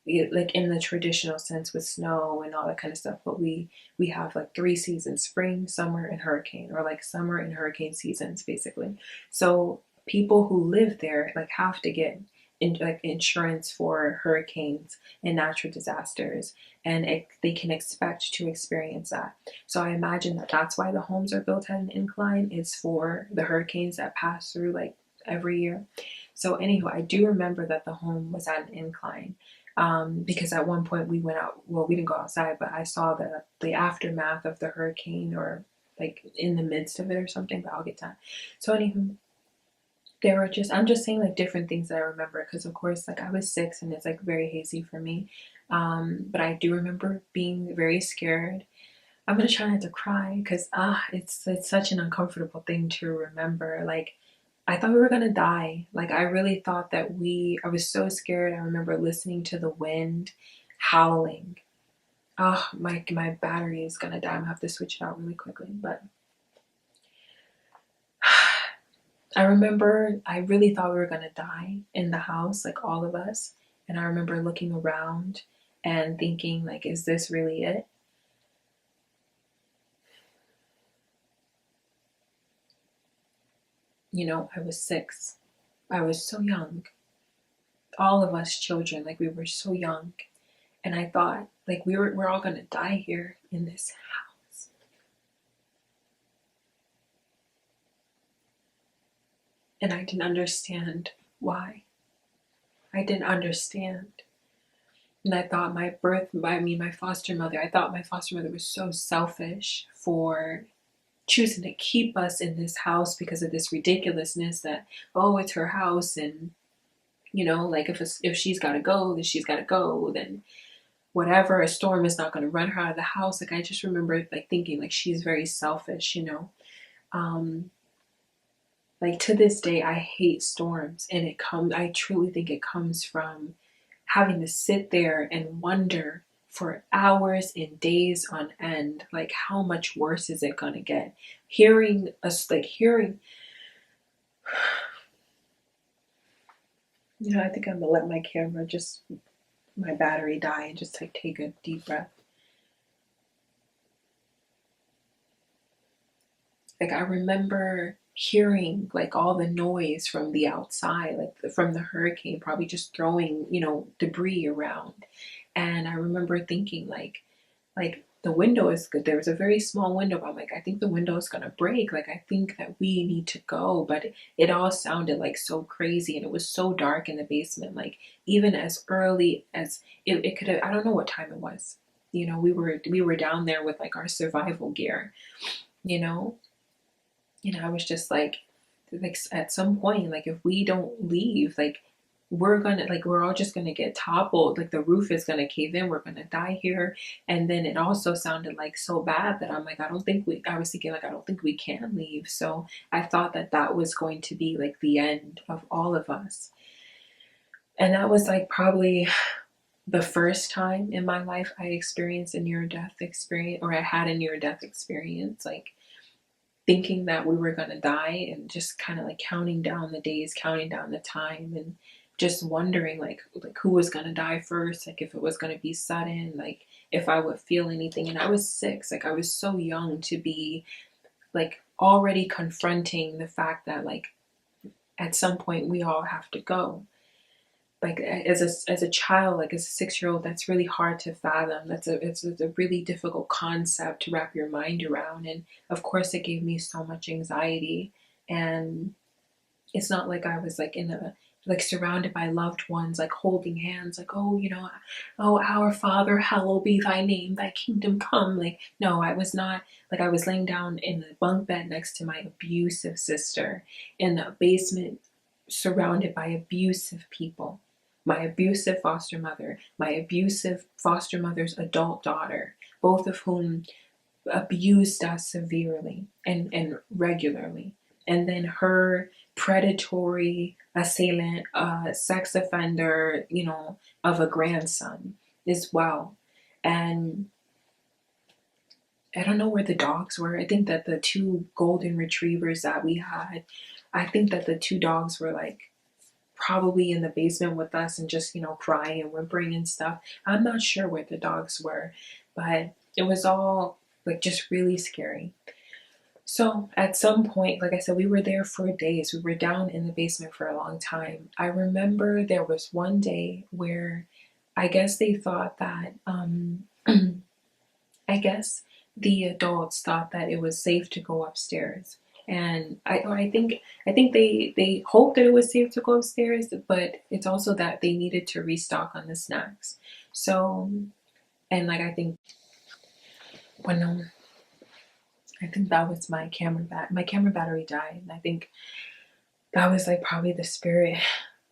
like in the traditional sense with snow and all that kind of stuff. But we have like 3 seasons: spring, summer, and hurricane, or like summer and hurricane seasons basically. So people who live there like have to get like insurance for hurricanes and natural disasters, and they can expect to experience that. So I imagine that that's why the homes are built at an incline, is for the hurricanes that pass through like every year. So anywho, I do remember that the home was at an incline, because at one point we went out, well, we didn't go outside, but I saw the aftermath of the hurricane, or like in the midst of it or something, but I'll get to that. So anywho, there were just, I'm just saying like different things that I remember, because of course like I was 6 and it's like very hazy for me. But I do remember being very scared. I'm gonna try not to cry because it's such an uncomfortable thing to remember. Like I thought we were gonna die. Like I really thought that I was so scared. I remember listening to the wind howling. Oh, my battery is gonna die. I'm gonna have to switch it out really quickly. But I remember I really thought we were gonna die in the house, like all of us. And I remember looking around and thinking, like, is this really it? You know, I was 6. I was so young. All of us children, like we were so young. And I thought, like, we're all gonna die here in this house. And I didn't understand why. I didn't understand. And I thought my foster mother, I thought my foster mother was so selfish for choosing to keep us in this house because of this ridiculousness that, oh, it's her house, and like if she's got to go, then she's got to go, then whatever, a storm is not going to run her out of the house. Like, I just remember like thinking like she's very selfish. um like, to this day I hate storms, and I truly think it comes from having to sit there and wonder for hours and days on end, like, how much worse is it going to get? Hearing I think I'm gonna let my camera just, my battery die, and just like take a deep breath. Like, I remember hearing like all the noise from the outside, like from the hurricane, probably just throwing, debris around. And I remember thinking like the window is good. There was a very small window, but I'm like, I think the window is gonna break. Like, I think that we need to go. But it all sounded like so crazy, and it was so dark in the basement. Like, even as early as it could have, I don't know what time it was. We were down there with like our survival gear, you know? I was just like at some point, like, if we don't leave, like, we're all just gonna get toppled. Like, the roof is gonna cave in. We're gonna die here. And then it also sounded like so bad that I'm like, I was thinking like, I don't think we can leave. So I thought that that was going to be like the end of all of us. And that was like probably the first time in my life I experienced a near death experience, or I had a near death experience. Like, thinking that we were going to die, and just kind of like counting down the days, counting down the time, and just wondering like who was going to die first, like if it was going to be sudden, like if I would feel anything. And I was 6, like I was so young to be like already confronting the fact that like at some point we all have to go. Like, as a child, like as a 6-year-old, that's really hard to fathom. It's a really difficult concept to wrap your mind around. And of course it gave me so much anxiety. And it's not like I was like surrounded by loved ones, like holding hands, like, oh, oh, our Father, hallowed be thy name, thy kingdom come. Like, no, I was not. Like, I was laying down in the bunk bed next to my abusive sister in the basement, surrounded by abusive people. My abusive foster mother, my abusive foster mother's adult daughter, both of whom abused us severely and regularly. And then her predatory assailant, sex offender, of a grandson as well. And I don't know where the dogs were. I think that the 2 golden retrievers that we had, I think that the 2 dogs were like probably in the basement with us, and just, crying and whimpering and stuff. I'm not sure where the dogs were, but it was all like just really scary. So at some point, like I said, we were there for days. We were down in the basement for a long time. I remember there was one day where I guess they thought that, I guess the adults thought that it was safe to go upstairs. And I think they hoped that it was safe to go upstairs, but it's also that they needed to restock on the snacks. So, and like, when I think that was my camera battery died, and I think that was like probably the spirit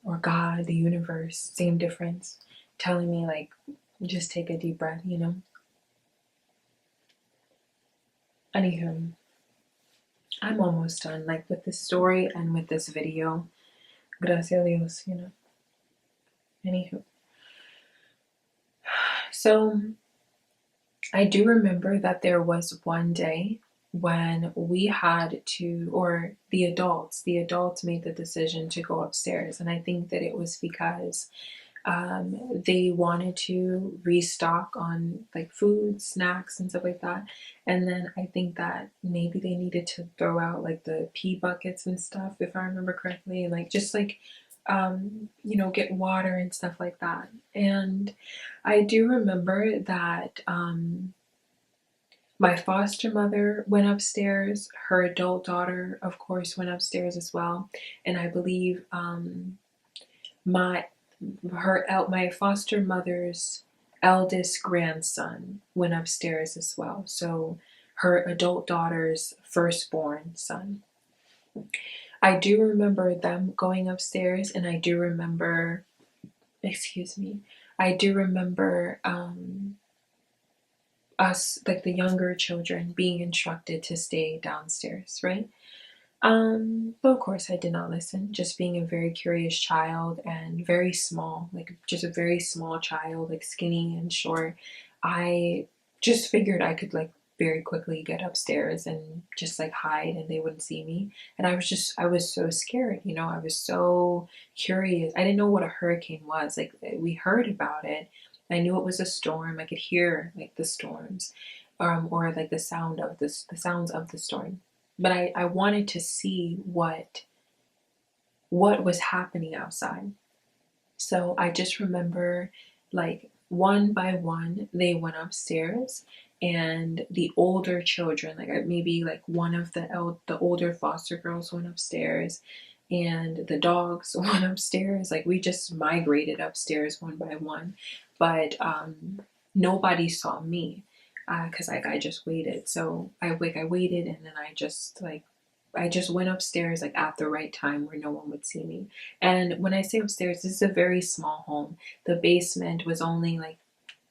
or God, the universe, same difference, telling me like, just take a deep breath. Anywho, I'm almost done, like, with this story and with this video. Gracias a Dios. Anywho, so I do remember that there was one day when we had to, or the adults made the decision to go upstairs. And I think that it was because they wanted to restock on like food, snacks, and stuff like that. And then I think that maybe they needed to throw out like the pee buckets and stuff, if I remember correctly, and like just like you know, get water and stuff like that. And I do remember that my foster mother went upstairs. Her adult daughter, of course, went upstairs as well. And I believe my my foster mother's eldest grandson went upstairs as well. So her adult daughter's firstborn son. I do remember them going upstairs, and I do remember, excuse me, I do remember us, like the younger children, being instructed to stay downstairs, right? But of course I did not listen, just being a very curious child and very small, like just a very small child, like skinny and short. I just figured I could like very quickly get upstairs and just like hide and they wouldn't see me. And I was so scared, you know, I was so curious. I didn't know what a hurricane was. Like we heard about it. I knew it was a storm. I could hear like the storms, or like the the sounds of the storm, but I wanted to see what was happening outside. So I just remember like one by one they went upstairs, and the older children, like maybe like one of the older foster girls went upstairs, and the dogs went upstairs. Like we just migrated upstairs one by one, but nobody saw me because like I just waited. So I waited, and then I just went upstairs like at the right time where no one would see me. And when I say upstairs, this is a very small home. The basement was only like,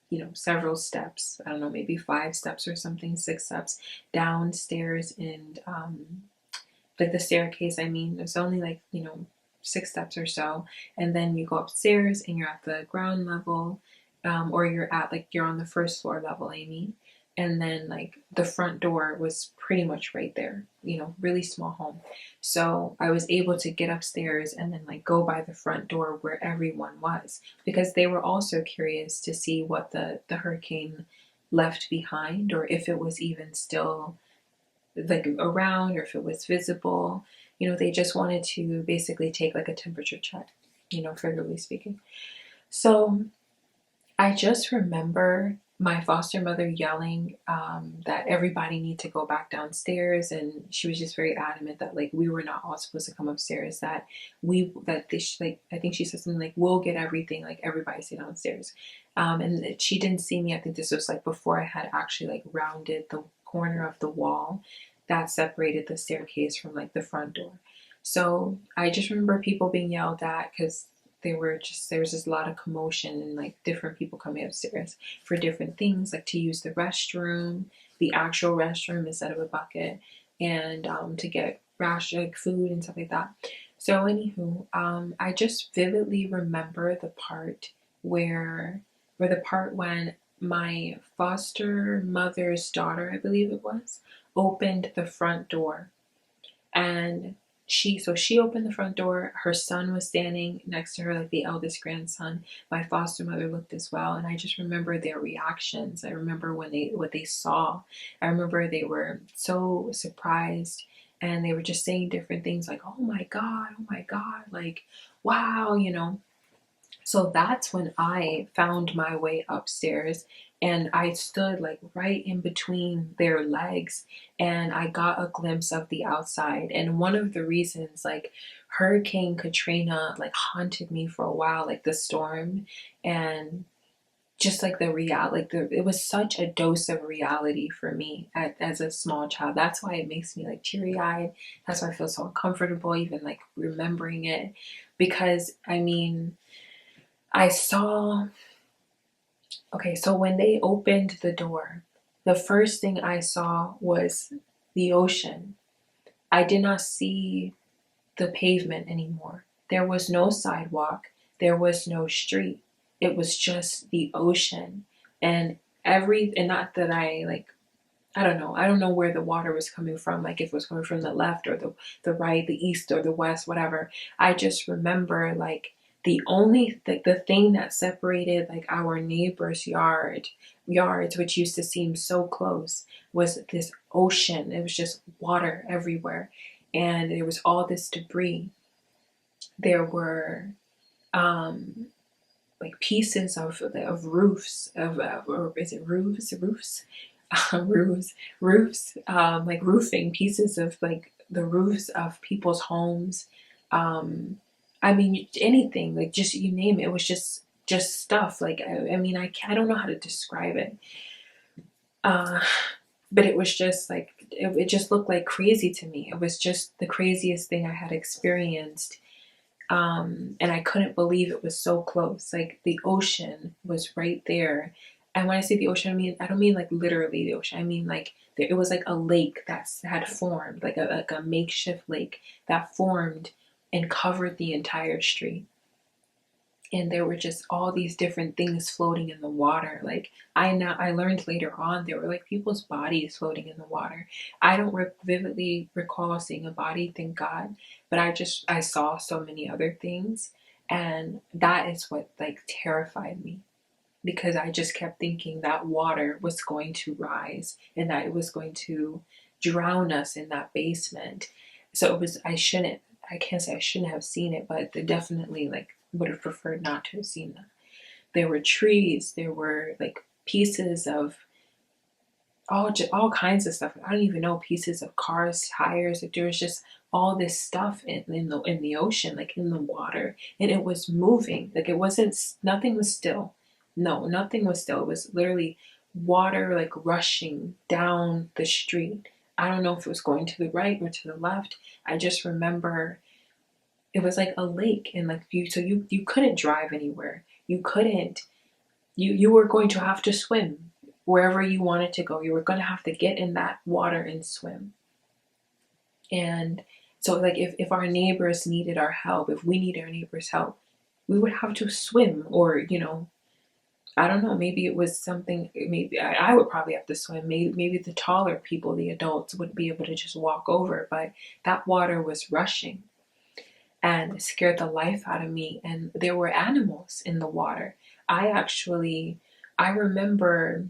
you know, several steps. I don't know, maybe 5 steps or something, 6 steps downstairs, and like the staircase. I mean, there's only like, you know, 6 steps or so, and then you go upstairs and you're at the ground level, or you're on the first floor level, I mean. And then like the front door was pretty much right there, you know, really small home. So I was able to get upstairs and then like go by the front door where everyone was, because they were also curious to see what the hurricane left behind, or if it was even still like around, or if it was visible. You know, they just wanted to basically take like a temperature check, you know, figuratively speaking. So I just remember my foster mother yelling that everybody need to go back downstairs, and she was just very adamant that like we were not all supposed to come upstairs. Like I think she said something like, "We'll get everything. Like everybody stay downstairs." And she didn't see me. I think this was like before I had actually like rounded the corner of the wall that separated the staircase from like the front door. So I just remember people being yelled at because there was just a lot of commotion, and like different people coming upstairs for different things, like to use the restroom, the actual restroom instead of a bucket, and to get like food and stuff like that. So anywho, I just vividly remember the part when my foster mother's daughter, I believe it was, opened the front door. And she opened the front door. Her son was standing next to her, like the eldest grandson. My foster mother looked as well, and I just remember their reactions. I remember what they saw. I remember they were so surprised, and they were just saying different things like, oh my God, like, wow, you know. So that's when I found my way upstairs, and I stood like right in between their legs, and I got a glimpse of the outside. And one of the reasons like Hurricane Katrina like haunted me for a while, like the storm, and just like the reality, like it was such a dose of reality for me as a small child. That's why it makes me like teary eyed. That's why I feel so uncomfortable even like remembering it, because I mean, I saw, okay, so when they opened the door, the first thing I saw was the ocean. I did not see the pavement anymore. There was no sidewalk, there was no street. It was just the ocean. And and not that I like, I don't know. I don't know where the water was coming from, like if it was coming from the left or the right, the east or the west, whatever. I just remember like the thing that separated like our neighbor's yards, which used to seem so close, was this ocean. It was just water everywhere, and there was all this debris there were like pieces of roofs or is it roofs roofs, like roofing, pieces of like the roofs of people's homes. I mean, anything, like just you name it. It was just stuff. Like I mean, I don't know how to describe it. Uh, but it was just like it just looked like crazy to me. It was just the craziest thing I had experienced. And I couldn't believe it was so close. Like the ocean was right there. And when I say the ocean, I don't mean like literally the ocean. I mean like it was like a lake that had formed, like a makeshift lake that formed and covered the entire street. And there were just all these different things floating in the water. Like I learned later on there were like people's bodies floating in the water. I don't vividly recall seeing a body, thank God, but I saw so many other things, and that is what like terrified me, because I just kept thinking that water was going to rise and that it was going to drown us in that basement. So it was, I can't say I shouldn't have seen it, but definitely like would have preferred not to have seen that. There were trees, there were like pieces of all kinds of stuff. I don't even know, pieces of cars, tires. Like there was just all this stuff in the ocean, like in the water, and it was moving. Like it wasn't, nothing was still. No, nothing was still. It was literally water like rushing down the street. I don't know if it was going to the right or to the left. I just remember it was like a lake, and like you couldn't drive anywhere. You couldn't, you were going to have to swim wherever you wanted to go. You were going to have to get in that water and swim. And so like if our neighbors needed our help, if we needed our neighbors help, we would have to swim, or I don't know, maybe it was something, maybe I would probably have to swim. Maybe the taller people, the adults, would be able to just walk over, but that water was rushing and it scared the life out of me. And there were animals in the water. I remember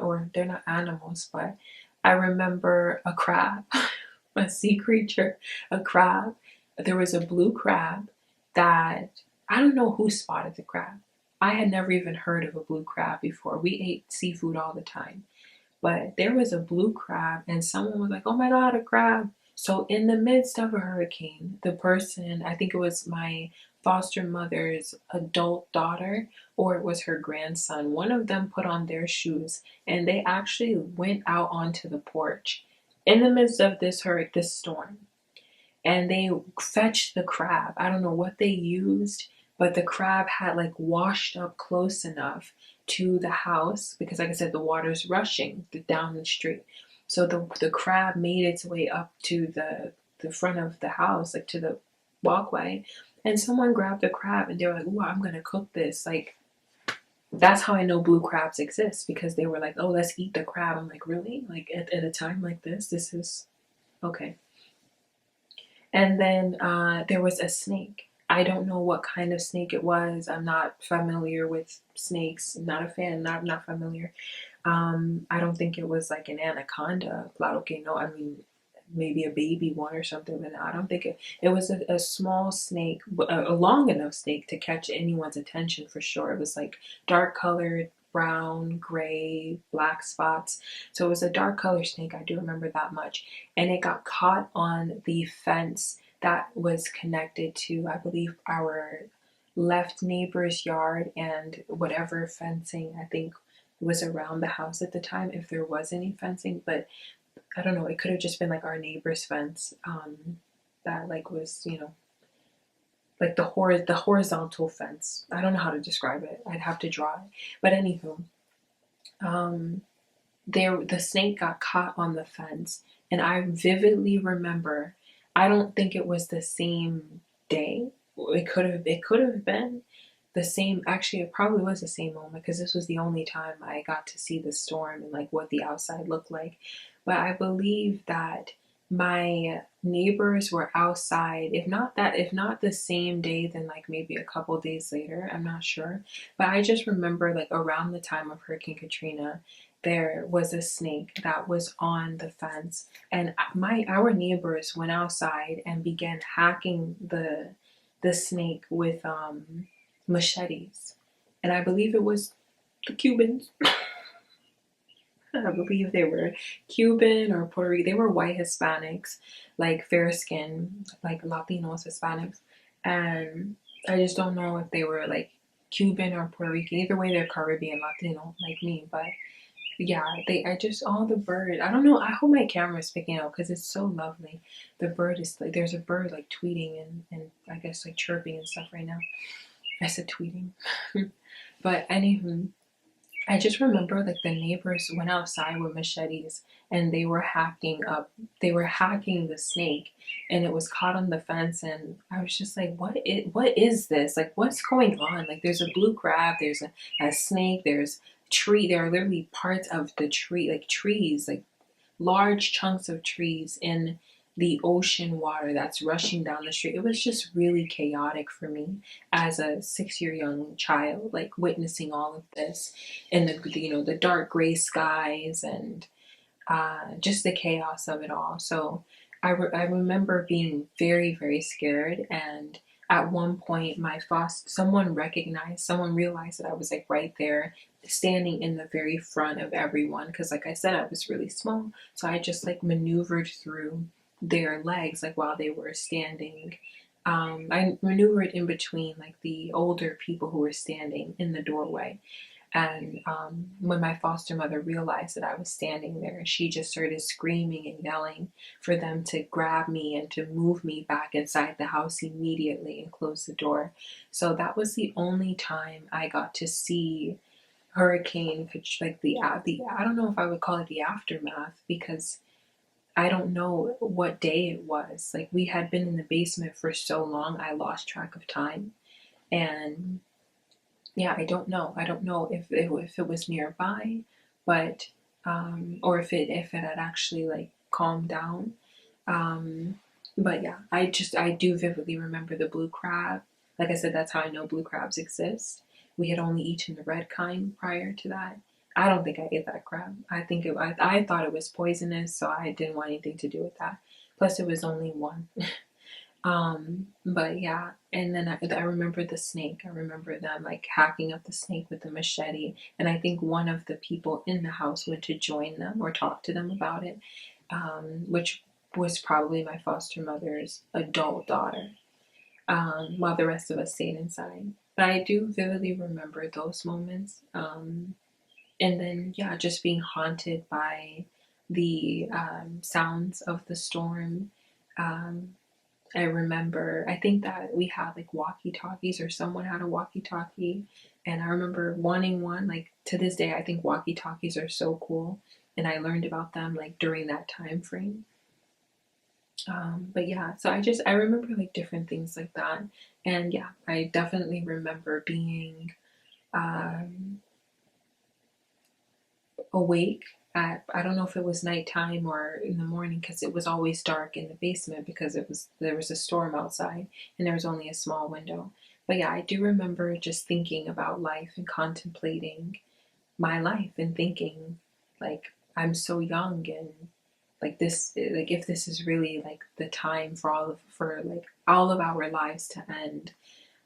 or they're not animals, but I remember a crab, a sea creature, a crab. There was a blue crab that, I don't know who spotted the crab. I had never even heard of a blue crab before. We ate seafood all the time. But there was a blue crab, and someone was like, oh my God, a crab. So, in the midst of a hurricane, the person, I think it was my foster mother's adult daughter, or it was her grandson, one of them put on their shoes and they actually went out onto the porch in the midst of this storm, and they fetched the crab. I don't know what they used, but the crab had like washed up close enough to the house, because like I said, the water's rushing down the street. So the crab made its way up to the front of the house, like to the walkway, and someone grabbed the crab and they were like, "Oh, I'm gonna cook this." Like that's how I know blue crabs exist, because they were like, "Oh, let's eat the crab." I'm like, really? Like at a time like this is okay. And then there was a snake. I don't know what kind of snake it was. I'm not familiar with snakes. I'm not a fan. Not familiar. I don't think it was like an anaconda. Claro que no. I mean, maybe a baby one or something, but I don't think it was a small snake, a long enough snake to catch anyone's attention for sure. It was like dark colored, brown, gray, black spots. So it was a dark color snake. I do remember that much. And it got caught on the fence that was connected to, I believe, our left neighbor's yard, and whatever fencing I think was around the house at the time, if there was any fencing. But I don't know, it could have just been like our neighbor's fence, that like was, like the horizontal fence. I don't know how to describe it. I'd have to draw it. But anywho, um, the snake got caught on the fence, and I vividly remember. I don't think it was the same day. It could have been the same. Actually, it probably was the same moment, because this was the only time I got to see the storm and like what the outside looked like. But I believe that my neighbors were outside, if not the same day, then like maybe a couple days later. I'm not sure. But I just remember like around the time of Hurricane Katrina, there was a snake that was on the fence, and our neighbors went outside and began hacking the snake with machetes, and I believe it was the Cubans. I believe they were Cuban or Puerto Rican. They were white Hispanics, like fair skin, like Latinos, Hispanics. And I just don't know if they were like Cuban or Puerto Rican. Either way, they're Caribbean, Latino, like me. But yeah, I just, all the bird. I don't know. I hope my camera is picking up because it's so lovely. The bird is like, there's a bird like tweeting and I guess like chirping and stuff right now. I said tweeting. But anywho, I just remember like the neighbors went outside with machetes and they were hacking the snake, and it was caught on the fence, and I was just like, what is this? Like, what's going on? Like, there's a blue crab, there's a snake, there's tree, there are literally parts of the tree, like trees, like large chunks of trees in the ocean water that's rushing down the street. It was just really chaotic for me as a 6-year young child, like witnessing all of this in the dark gray skies and just the chaos of it all. So I remember being very, very scared. And at one point, someone realized that I was like right there, standing in the very front of everyone. Because, like I said, I was really small, so I just like maneuvered through their legs, like while they were standing. I maneuvered in between like the older people who were standing in the doorway. And when my foster mother realized that I was standing there, she just started screaming and yelling for them to grab me and to move me back inside the house immediately and close the door. So that was the only time I got to see hurricane, like the I don't know if I would call it the aftermath, because I don't know what day it was. Like, we had been in the basement for so long, I lost track of time. And yeah, I don't know. I don't know if it was nearby, but or if it had actually like calmed down. Um, but yeah, I do vividly remember the blue crab. Like I said, that's how I know blue crabs exist. We had only eaten the red kind prior to that. I don't think I ate that crab. I thought it was poisonous, so I didn't want anything to do with that. Plus, it was only one. But yeah, and then I remember the snake. I remember them like hacking up the snake with the machete, and I think one of the people in the house went to join them or talk to them about it, which was probably my foster mother's adult daughter, while the rest of us stayed inside. But I do vividly remember those moments. And then, yeah, just being haunted by the sounds of the storm. Um, I think that we had like walkie talkies, or someone had a walkie talkie. And I remember wanting one. Like, to this day, I think walkie talkies are so cool. And I learned about them like during that time frame. But yeah, so I remember like different things like that. And yeah, I definitely remember being um, awake at, I don't know if it was nighttime or in the morning, because it was always dark in the basement because there was a storm outside and there was only a small window. But yeah, I do remember just thinking about life and contemplating my life and thinking like, I'm so young, and like this, like if this is really like the time for like all of our lives to end.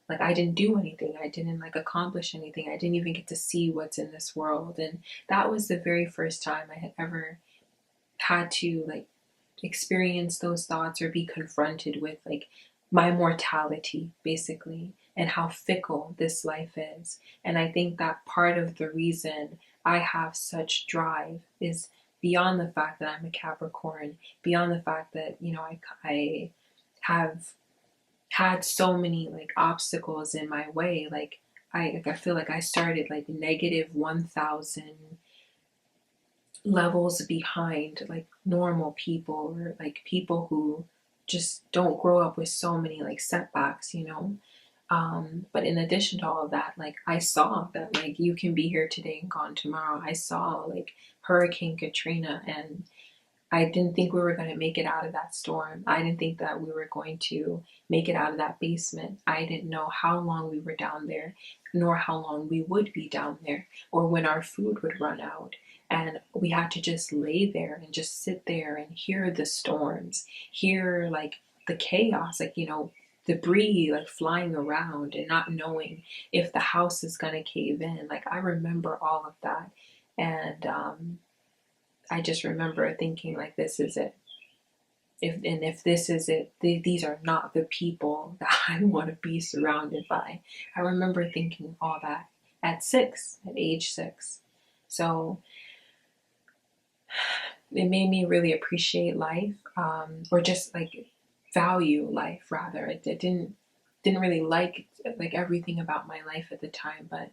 Like, I didn't do anything, I didn't like accomplish anything, I didn't even get to see what's in this world. And that was the very first time I had ever had to like experience those thoughts or be confronted with like my mortality, basically, and how fickle this life is. And I think that part of the reason I have such drive is beyond the fact that I'm a Capricorn, beyond the fact that, I have had so many like obstacles in my way. Like, I feel like I started like negative 1,000 levels behind like normal people, or like people who just don't grow up with so many like setbacks. But in addition to all of that, like, I saw that like you can be here today and gone tomorrow. I saw like Hurricane Katrina, and I didn't think we were going to make it out of that storm. I didn't think that we were going to make it out of that basement. I didn't know how long we were down there, nor how long we would be down there, or when our food would run out. and we had to just lay there and just sit there and hear the storms, hear like the chaos, like, debris like flying around and not knowing if the house is gonna cave in. Like, I remember all of that. And I just remember thinking, like, this is it. If this is it, these are not the people that I want to be surrounded by. I remember thinking all that at age 6. So it made me really appreciate life, or just like value life rather. It didn't really like everything about my life at the time, but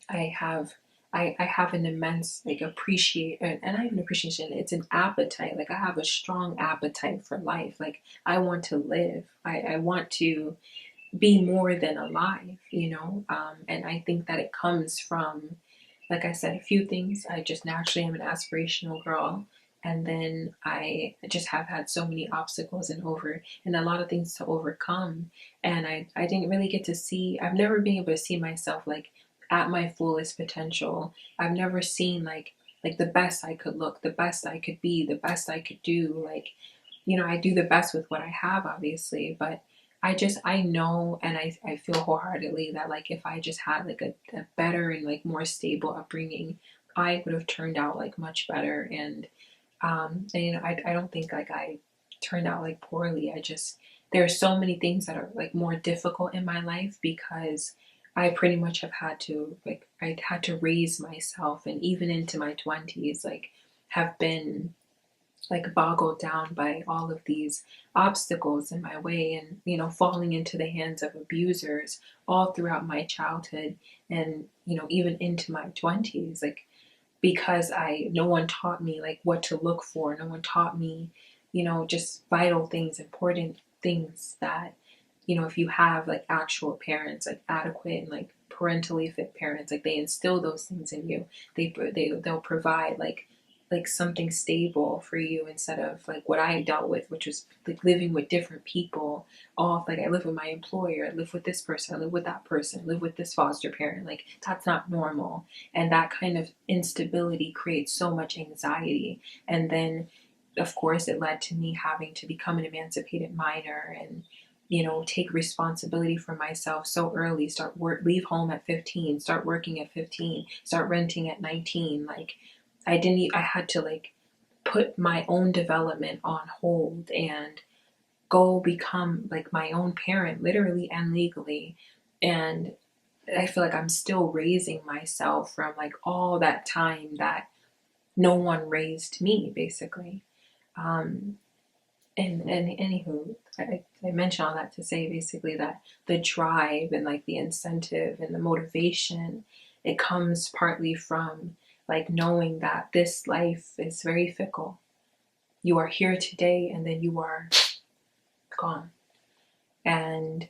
I have I have an immense like and I have an appreciation. It's an appetite. Like, I have a strong appetite for life. Like, I want to live. I want to be more than alive, and I think that it comes from, like I said, a few things. I just naturally am an aspirational girl. And then I just have had so many obstacles and a lot of things to overcome. And I didn't really get to I've never been able to see myself like at my fullest potential. I've never seen like the best I could look, the best I could be, the best I could do. Like, I do the best with what I have, obviously, but I know, and I feel wholeheartedly that like if I just had like a better and like more stable upbringing, I would have turned out like much better. And I don't think like I turned out like poorly. There are so many things that are like more difficult in my life because I pretty much have had to I had to raise myself, and even into my 20s like have been like boggled down by all of these obstacles in my way, and falling into the hands of abusers all throughout my childhood, and even into my 20s, like because no one taught me like what to look for. No one taught me just vital things, important things that if you have like actual parents, like adequate and like parentally fit parents, like they instill those things in you. They'll provide like something stable for you, instead of like what I dealt with, which was like living with different people. All like I live with my employer, I live with this person, I live with that person, I live with this foster parent. Like, that's not normal. And that kind of instability creates so much anxiety. And then of course it led to me having to become an emancipated minor, and take responsibility for myself so early. Leave home at 15, start working at 15, start renting at 19. Like, I had to like put my own development on hold and go become like my own parent, literally and legally. And I feel like I'm still raising myself from like all that time that no one raised me, basically. Um, and anywho, I mention all that to say basically that the drive and like the incentive and the motivation, it comes partly from like knowing that this life is very fickle. You are here today and then you are gone. And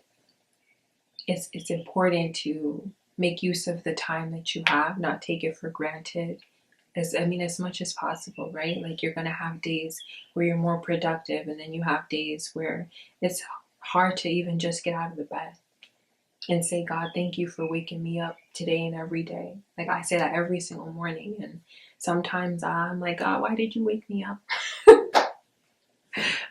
it's important to make use of the time that you have, not take it for granted, as much as possible, right? Like, you're gonna have days where you're more productive, and then you have days where it's hard to even just get out of the bed and say, God, thank you for waking me up today and every day. Like, I say that every single morning, and sometimes I'm like, God, why did you wake me up?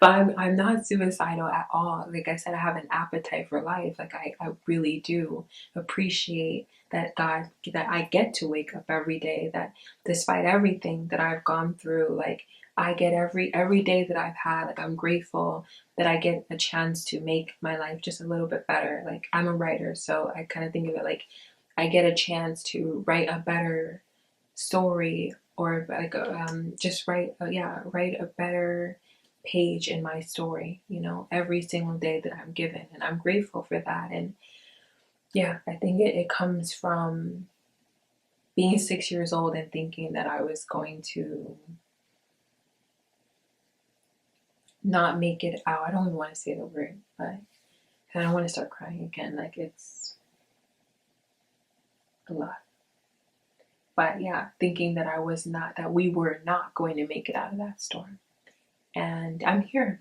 But I'm not suicidal at all. Like I said, I have an appetite for life. Like, I really do appreciate that I get to wake up every day, that despite everything that I've gone through, like I get every day that I've had, like I'm grateful that I get a chance to make my life just a little bit better. Like, I'm a writer, so I kind of think of it like I get a chance to write a better story, or like just write a better page in my story, every single day that I'm given. And I'm grateful for that. And yeah, I think it comes from being 6 years old and thinking that I was going to not make it out. I don't even want to say the word, but I don't want to start crying again. Like, it's a lot. But yeah, thinking that that we were not going to make it out of that storm. And I'm here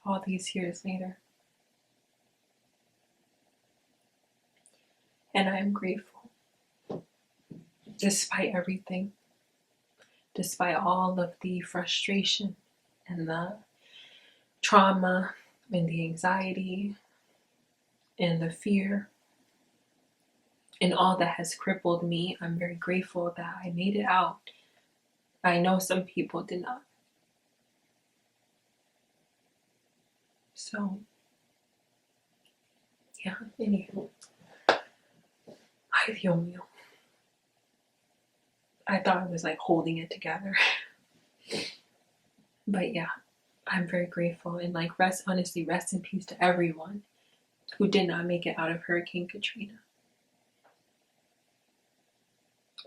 all these years later. And I'm grateful. despite everything, despite all of the frustration and the trauma and the anxiety and the fear and all that has crippled me, I'm very grateful that I made it out. I know some people did not. So, yeah, anywho, ay Dios mío. I thought I was like holding it together. But yeah, I'm very grateful, and like rest in peace to everyone who did not make it out of Hurricane Katrina.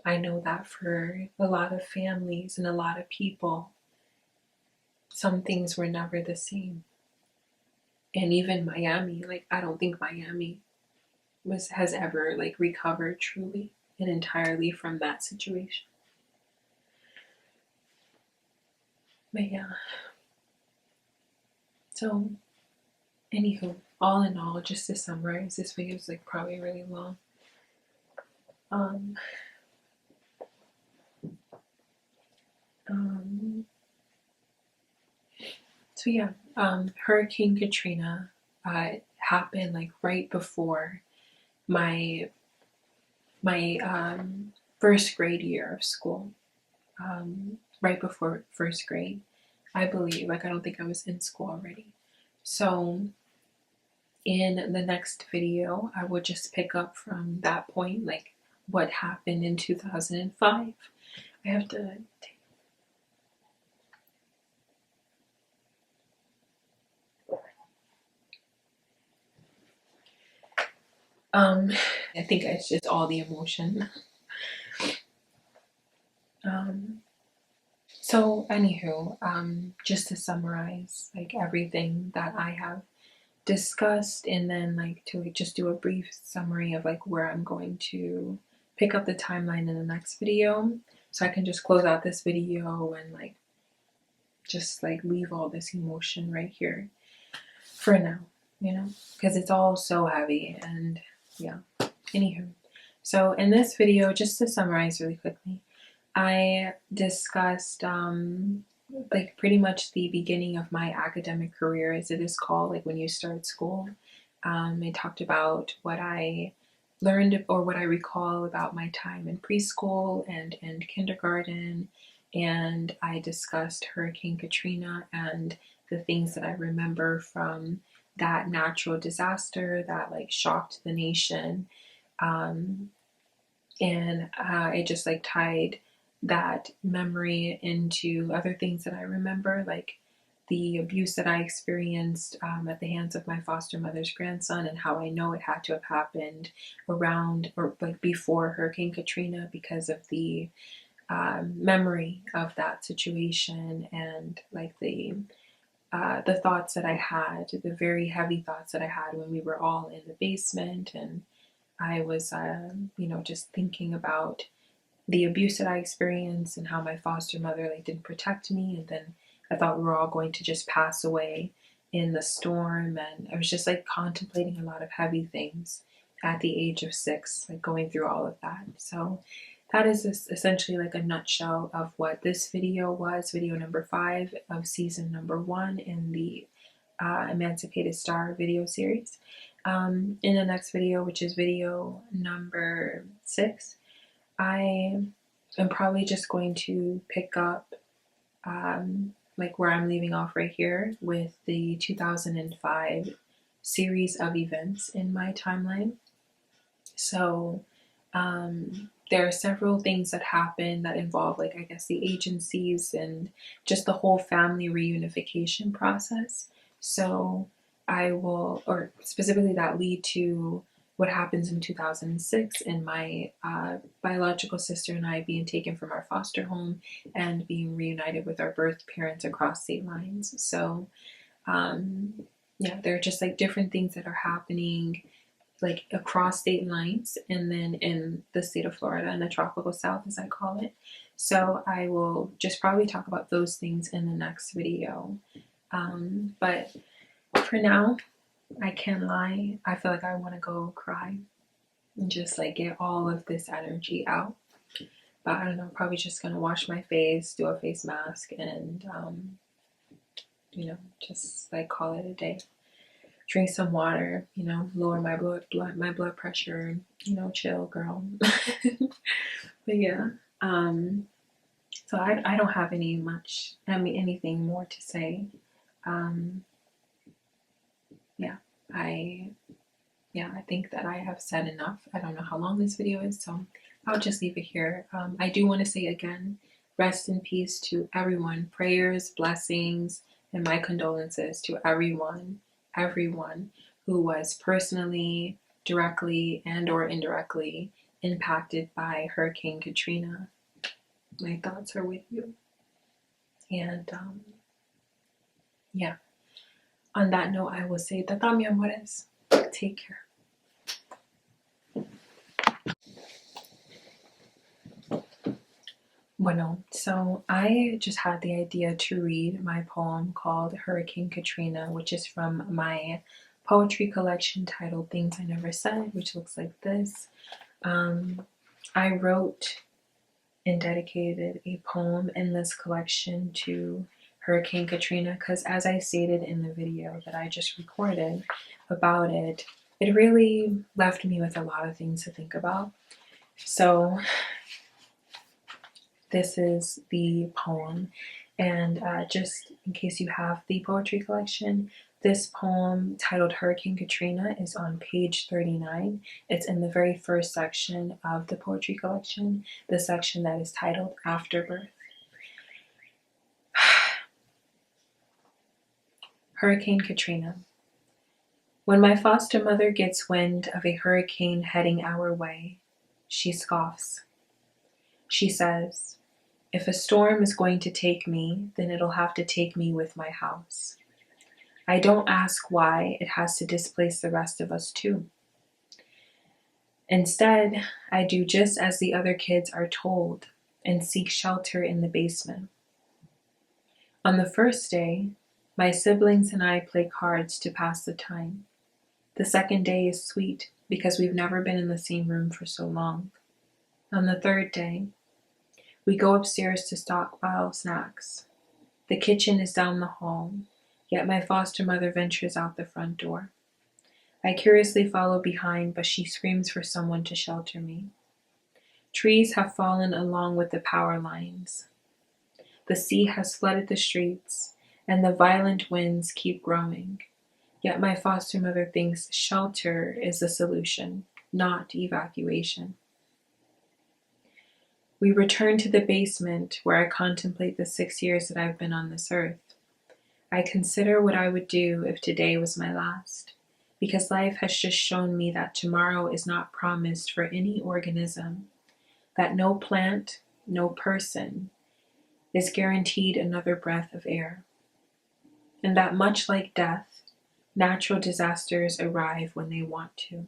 I know that for a lot of families and a lot of people, some things were never the same. And even Miami, like I don't think Miami has ever like recovered truly and entirely from that situation. But yeah. So anywho, all in all, just to summarize, this video is like probably really long. So yeah, Hurricane Katrina happened like right before my first grade year of school. Right before first grade, I believe. Like I don't think I was in school already. So in the next video, I will just pick up from that point, like what happened in 2005. I have to take I think it's just all the emotion. So anywho, just to summarize like everything that I have discussed, and then like to just do a brief summary of like where I'm going to pick up the timeline in the next video, so I can just close out this video and like just like leave all this emotion right here for now, you know, because it's all so heavy. And yeah, anywho, so in this video, just to summarize really quickly, I discussed like pretty much the beginning of my academic career, as it is called, like when you start school. I talked about what I learned or what I recall about my time in preschool and kindergarten, and I discussed Hurricane Katrina and the things that I remember from that natural disaster that like shocked the nation. And I just like tied that memory into other things that I remember, like the abuse that I experienced at the hands of my foster mother's grandson, and how I know it had to have happened around or like before Hurricane Katrina because of the memory of that situation, and like the thoughts that I had, the very heavy thoughts that I had when we were all in the basement, and I was, you know, just thinking about the abuse that I experienced and how my foster mother like didn't protect me, and then I thought we were all going to just pass away in the storm, and I was just like contemplating a lot of heavy things at the age of 6, like going through all of that. So that is essentially like a nutshell of what this video was, video number 5 of season number 1 in the Emancipated Star video series. In the next video, which is video number 6, I am probably just going to pick up like where I'm leaving off right here with the 2005 series of events in my timeline. So there are several things that happen that involve, like, I guess, the agencies and just the whole family reunification process. So I will, or specifically that lead to what happens in 2006 and my biological sister and I being taken from our foster home and being reunited with our birth parents across state lines. So yeah, there are just like different things that are happening like across state lines, and then in the state of Florida, in the tropical south as I call it. So I will just probably talk about those things in the next video. But for now, I can't lie, I feel like I want to go cry and just like get all of this energy out. But I don't know, probably just gonna wash my face, do a face mask, and you know, just like call it a day. Drink some water, you know, lower my blood pressure, you know, chill, girl. But yeah, so I don't have anything more to say. Yeah, I think that I have said enough. I don't know how long this video is, so I'll just leave it here. I do want to say again, rest in peace to everyone. Prayers, blessings, and my condolences to everyone who was personally, directly, and or indirectly impacted by Hurricane Katrina. My thoughts are with you. And yeah, on that note, I will say, tata mi amores. Take care. Bueno, so I just had the idea to read my poem called Hurricane Katrina, which is from my poetry collection titled Things I Never Said, which looks like this. I wrote and dedicated a poem in this collection to Hurricane Katrina because, as I stated in the video that I just recorded about it, it really left me with a lot of things to think about. So this is the poem, and just in case you have the poetry collection, this poem titled Hurricane Katrina is on page 39. It's in the very first section of the poetry collection, the section that is titled Afterbirth. Hurricane Katrina. When my foster mother gets wind of a hurricane heading our way, she scoffs. She says, "If a storm is going to take me, then it'll have to take me with my house." I don't ask why it has to displace the rest of us too. Instead, I do just as the other kids are told and seek shelter in the basement. On the first day, my siblings and I play cards to pass the time. The second day is sweet because we've never been in the same room for so long. On the third day, we go upstairs to stockpile snacks. The kitchen is down the hall, yet my foster mother ventures out the front door. I curiously follow behind, but she screams for someone to shelter me. Trees have fallen along with the power lines. The sea has flooded the streets, and the violent winds keep growing. Yet my foster mother thinks shelter is the solution, not evacuation. We return to the basement where I contemplate the 6 years that I've been on this earth. I consider what I would do if today was my last, because life has just shown me that tomorrow is not promised for any organism, that no plant, no person is guaranteed another breath of air, and that much like death, natural disasters arrive when they want to.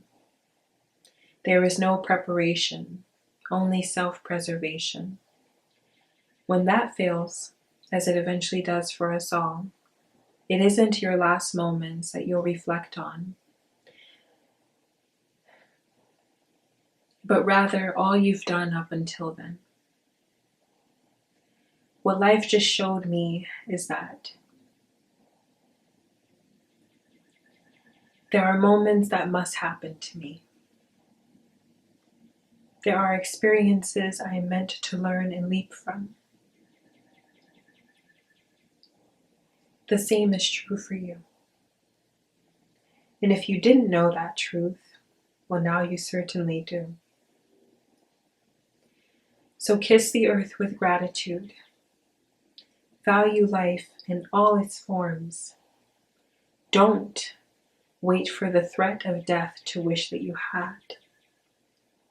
There is no preparation, only self-preservation. When that fails, as it eventually does for us all, it isn't your last moments that you'll reflect on, but rather all you've done up until then. What life just showed me is that there are moments that must happen to me. There are experiences I am meant to learn and leap from. The same is true for you. And if you didn't know that truth, well, now you certainly do. So kiss the earth with gratitude. Value life in all its forms. Don't wait for the threat of death to wish that you had,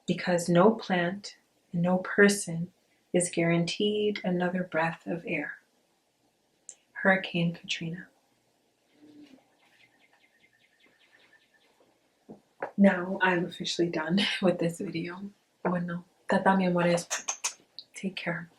because no plant and no person is guaranteed another breath of air. Hurricane Katrina. Now I'm officially done with this video. Bueno, tata mi amores. Take care.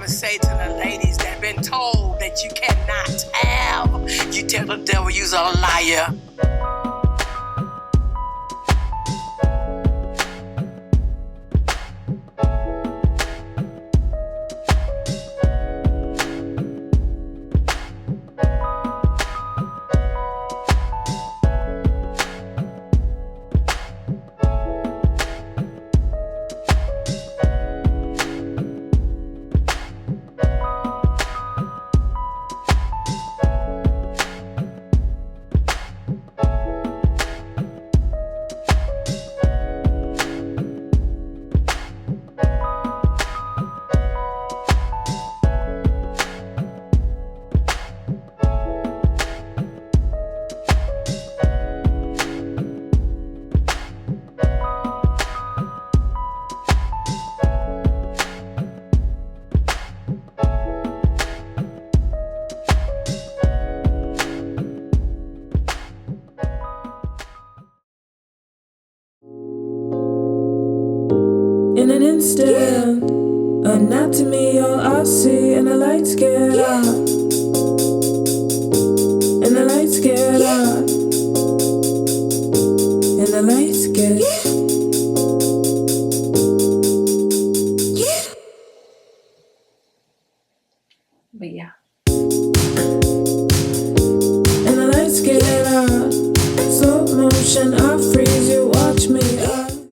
I'ma say to the ladies that been told that you cannot have, you tell the devil you's a liar. In an instant, anatomy all I see, and the lights get out, and the lights get out, and the lights get But yeah. And the lights get out, slow motion, I freeze, you watch me.